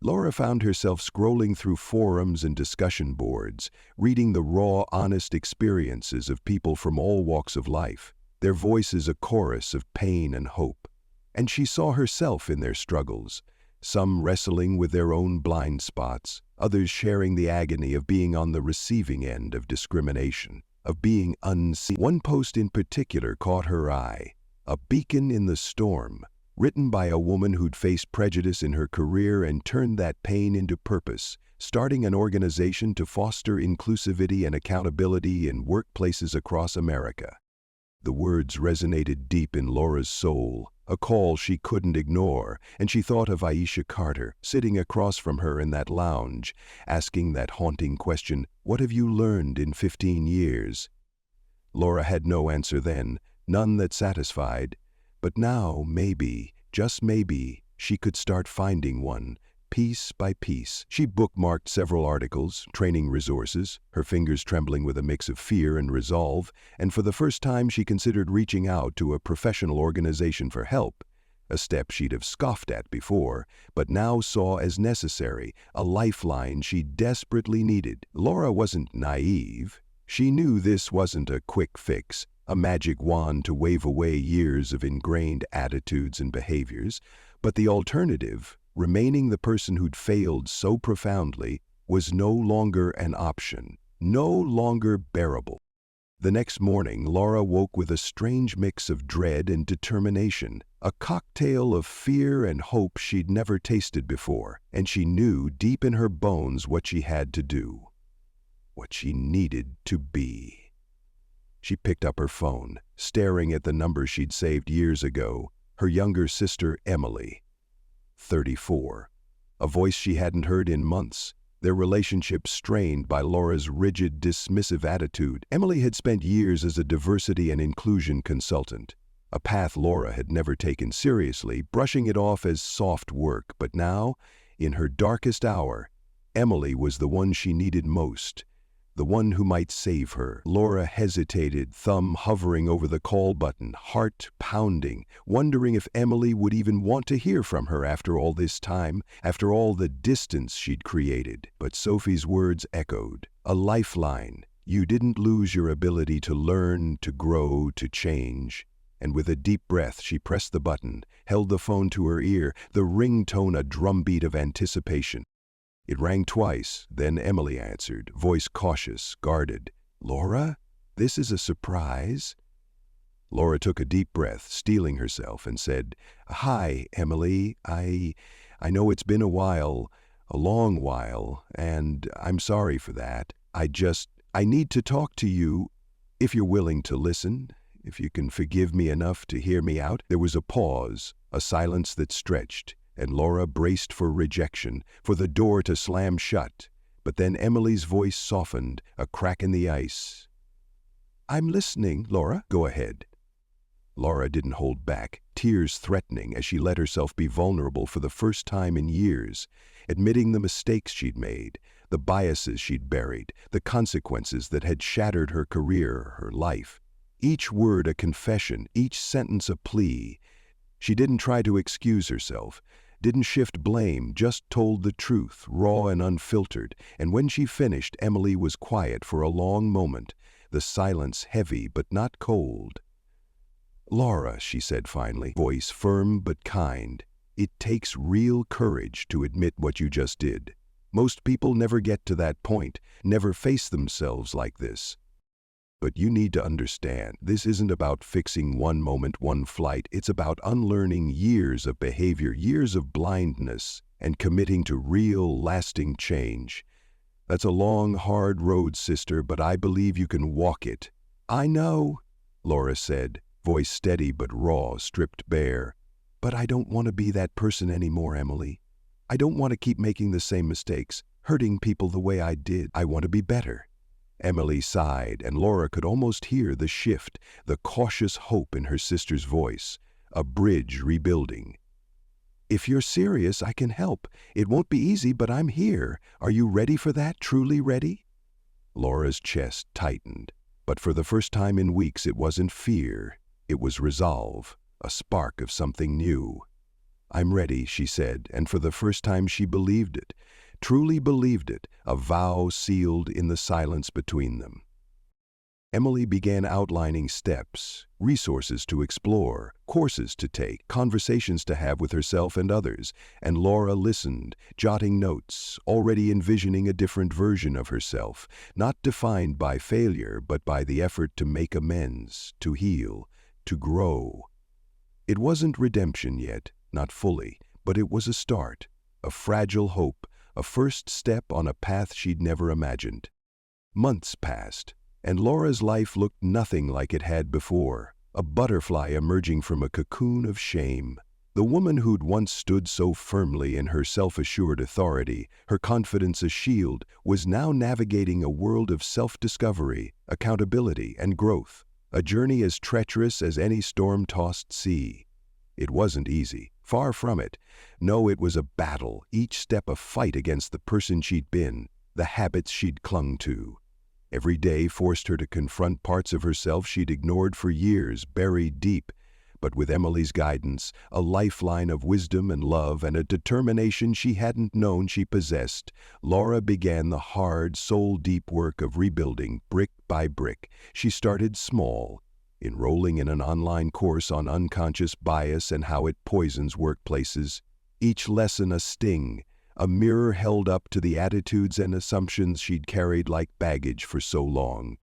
Laura found herself scrolling through forums and discussion boards, reading the raw, honest experiences of people from all walks of life, their voices a chorus of pain and hope. And she saw herself in their struggles, some wrestling with their own blind spots, others sharing the agony of being on the receiving end of discrimination, of being unseen. One post in particular caught her eye, "A Beacon in the Storm," written by a woman who'd faced prejudice in her career and turned that pain into purpose, starting an organization to foster inclusivity and accountability in workplaces across America. The words resonated deep in Laura's soul, a call she couldn't ignore, and she thought of Aisha Carter, sitting across from her in that lounge, asking that haunting question, "What have you learned in 15 years?" Laura had no answer then, none that satisfied, but now, maybe, just maybe, she could start finding one. Piece by piece, she bookmarked several articles, training resources, her fingers trembling with a mix of fear and resolve, and for the first time she considered reaching out to a professional organization for help, a step she'd have scoffed at before, but now saw as necessary, a lifeline she desperately needed. Laura wasn't naive. She knew this wasn't a quick fix, a magic wand to wave away years of ingrained attitudes and behaviors, but the alternative, remaining the person who'd failed so profoundly, was no longer an option, no longer bearable. The next morning, Laura woke with a strange mix of dread and determination, a cocktail of fear and hope she'd never tasted before, and she knew deep in her bones what she had to do, what she needed to be. She picked up her phone, staring at the number she'd saved years ago, her younger sister Emily, 34. A voice she hadn't heard in months, their relationship strained by Laura's rigid, dismissive attitude. Emily had spent years as a diversity and inclusion consultant, a path Laura had never taken seriously, brushing it off as soft work. But now, in her darkest hour, Emily was the one she needed most, the one who might save her. Laura hesitated, thumb hovering over the call button, heart pounding, wondering if Emily would even want to hear from her after all this time, after all the distance she'd created. But Sophie's words echoed, a lifeline. You didn't lose your ability to learn, to grow, to change. And with a deep breath, she pressed the button, held the phone to her ear, the ringtone a drumbeat of anticipation. It rang twice, then Emily answered, voice cautious, guarded. "Laura, this is a surprise." Laura took a deep breath, steeling herself, and said, "Hi, Emily. I know it's been a while, a long while, and I'm sorry for that. I need to talk to you, if you're willing to listen. if you can forgive me enough to hear me out." There was a pause, a silence that stretched, and Laura braced for rejection, for the door to slam shut. But then Emily's voice softened, a crack in the ice. "I'm listening, Laura. Go ahead." Laura didn't hold back, tears threatening as she let herself be vulnerable for the first time in years, admitting the mistakes she'd made, the biases she'd buried, the consequences that had shattered her career, her life. Each word a confession, each sentence a plea. She didn't try to excuse herself, didn't shift blame, just told the truth, raw and unfiltered. And when she finished, Emily was quiet for a long moment, the silence heavy but not cold. "Laura," she said finally, voice firm but kind, "it takes real courage to admit what you just did. Most people never get to that point, never face themselves like this. But you need to understand, this isn't about fixing one moment, one flight. It's about unlearning years of behavior, years of blindness, and committing to real, lasting change. That's a long, hard road, sister, but I believe you can walk it." "I know," Laura said, voice steady but raw, stripped bare. "But I don't want to be that person anymore, Emily. I don't want to keep making the same mistakes, hurting people the way I did. I want to be better." Emily sighed, and Laura could almost hear the shift, the cautious hope in her sister's voice, a bridge rebuilding. "If you're serious, I can help. It won't be easy, but I'm here. Are you ready for that, truly ready?" Laura's chest tightened, but for the first time in weeks it wasn't fear, it was resolve, a spark of something new. "I'm ready," she said, and for the first time she believed it. Truly believed it, a vow sealed in the silence between them. Emily began outlining steps, resources to explore, courses to take, conversations to have with herself and others, and Laura listened, jotting notes, already envisioning a different version of herself, not defined by failure but by the effort to make amends, to heal, to grow. It wasn't redemption yet, not fully, but it was a start, a fragile hope, a first step on a path she'd never imagined. Months passed, and Laura's life looked nothing like it had before, a butterfly emerging from a cocoon of shame. The woman who'd once stood so firmly in her self-assured authority, her confidence a shield, was now navigating a world of self-discovery, accountability, and growth, a journey as treacherous as any storm-tossed sea. It wasn't easy. Far from it. No, it was a battle, each step a fight against the person she'd been, the habits she'd clung to. Every day forced her to confront parts of herself she'd ignored for years, buried deep. But with Emily's guidance, a lifeline of wisdom and love, and a determination she hadn't known she possessed, Laura began the hard, soul-deep work of rebuilding, brick by brick. She started small, enrolling in an online course on unconscious bias and how it poisons workplaces. Each lesson a sting, a mirror held up to the attitudes and assumptions she'd carried like baggage for so long.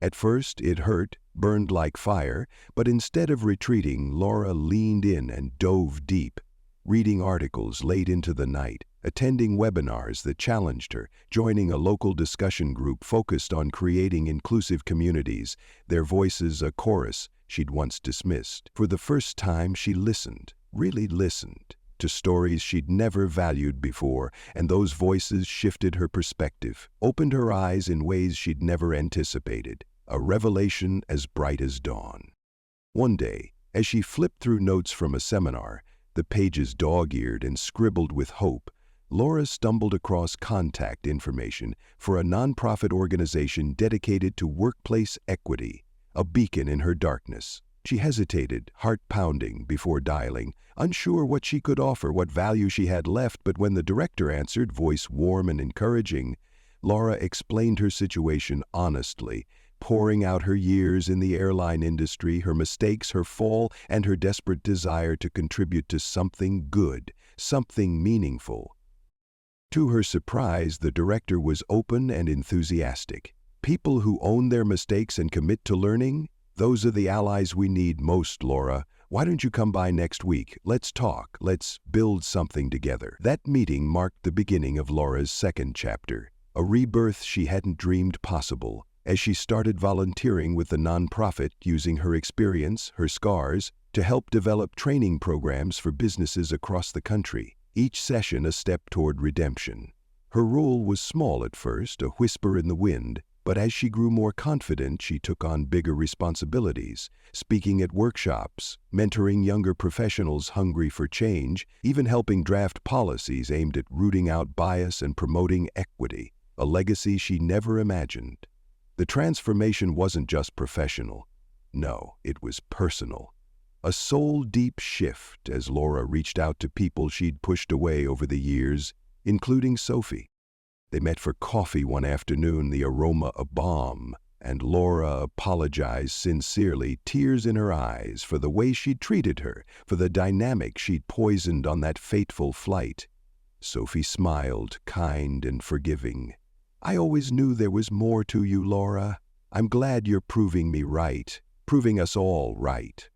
At first, it hurt, burned like fire, but instead of retreating, Laura leaned in and dove deep, reading articles late into the night, attending webinars that challenged her, joining a local discussion group focused on creating inclusive communities, their voices a chorus she'd once dismissed. For the first time, she listened, really listened, to stories she'd never valued before, and those voices shifted her perspective, opened her eyes in ways she'd never anticipated, a revelation as bright as dawn. One day, as she flipped through notes from a seminar, the pages dog-eared and scribbled with hope, Laura stumbled across contact information for a nonprofit organization dedicated to workplace equity, a beacon in her darkness. She hesitated, heart pounding, before dialing, unsure what she could offer, what value she had left, but when the director answered, voice warm and encouraging, Laura explained her situation honestly, pouring out her years in the airline industry, her mistakes, her fall, and her desperate desire to contribute to something good, something meaningful. To her surprise, the director was open and enthusiastic. People who own their mistakes and commit to learning, those are the allies we need most, Laura. Why don't you come by next week? Let's talk. Let's build something together. That meeting marked the beginning of Laura's second chapter, a rebirth she hadn't dreamed possible, as she started volunteering with the nonprofit, using her experience, her scars, to help develop training programs for businesses across the country, each session a step toward redemption. Her role was small at first, a whisper in the wind, but as she grew more confident, she took on bigger responsibilities, speaking at workshops, mentoring younger professionals hungry for change, even helping draft policies aimed at rooting out bias and promoting equity, a legacy she never imagined. The transformation wasn't just professional. No, it was personal. A soul-deep shift as Laura reached out to people she'd pushed away over the years, including Sophie. They met for coffee one afternoon, the aroma a balm, and Laura apologized sincerely, tears in her eyes, for the way she'd treated her, for the dynamic she'd poisoned on that fateful flight. Sophie smiled, kind and forgiving. "I always knew there was more to you, Laura. I'm glad you're proving me right, proving us all right."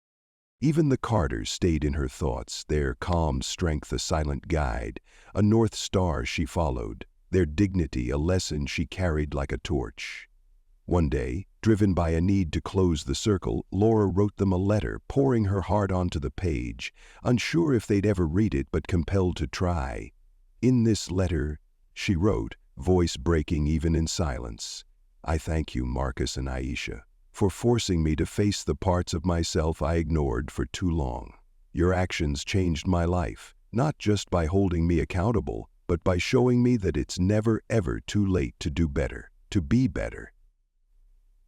Even the Carters stayed in her thoughts, their calm strength a silent guide, a north star she followed, their dignity a lesson she carried like a torch. One day, driven by a need to close the circle, Laura wrote them a letter, pouring her heart onto the page, unsure if they'd ever read it but compelled to try. In this letter, she wrote, voice breaking even in silence, "I thank you, Marcus and Aisha, for forcing me to face the parts of myself I ignored for too long. Your actions changed my life, not just by holding me accountable, but by showing me that it's never ever too late to do better, to be better."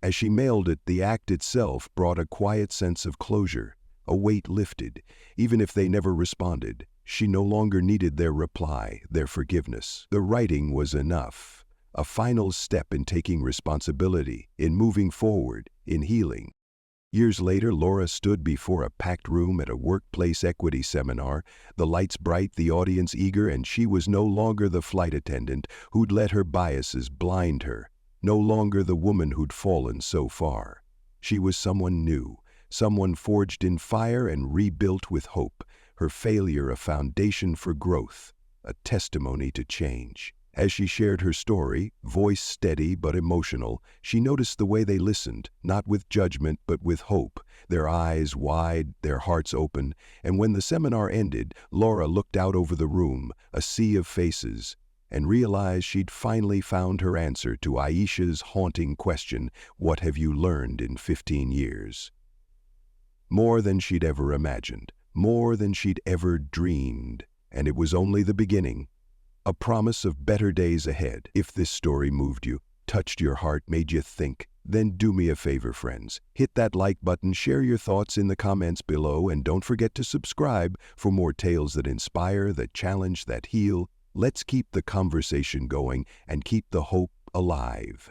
As she mailed it, the act itself brought a quiet sense of closure, a weight lifted. Even if they never responded, she no longer needed their reply, their forgiveness. The writing was enough, a final step in taking responsibility, in moving forward, in healing. Years later, Laura stood before a packed room at a workplace equity seminar, the lights bright, the audience eager, and she was no longer the flight attendant who'd let her biases blind her, no longer the woman who'd fallen so far. She was someone new, someone forged in fire and rebuilt with hope, her failure a foundation for growth, a testimony to change. As she shared her story, voice steady but emotional, she noticed the way they listened, not with judgment but with hope, their eyes wide, their hearts open, and when the seminar ended, Laura looked out over the room, a sea of faces, and realized she'd finally found her answer to Aisha's haunting question, "What have you learned in 15 years?" More than she'd ever imagined, more than she'd ever dreamed, and it was only the beginning. A promise of better days ahead. If this story moved you, touched your heart, made you think, then do me a favor, friends. Hit that like button, share your thoughts in the comments below, and don't forget to subscribe for more tales that inspire, that challenge, that heal. Let's keep the conversation going and keep the hope alive.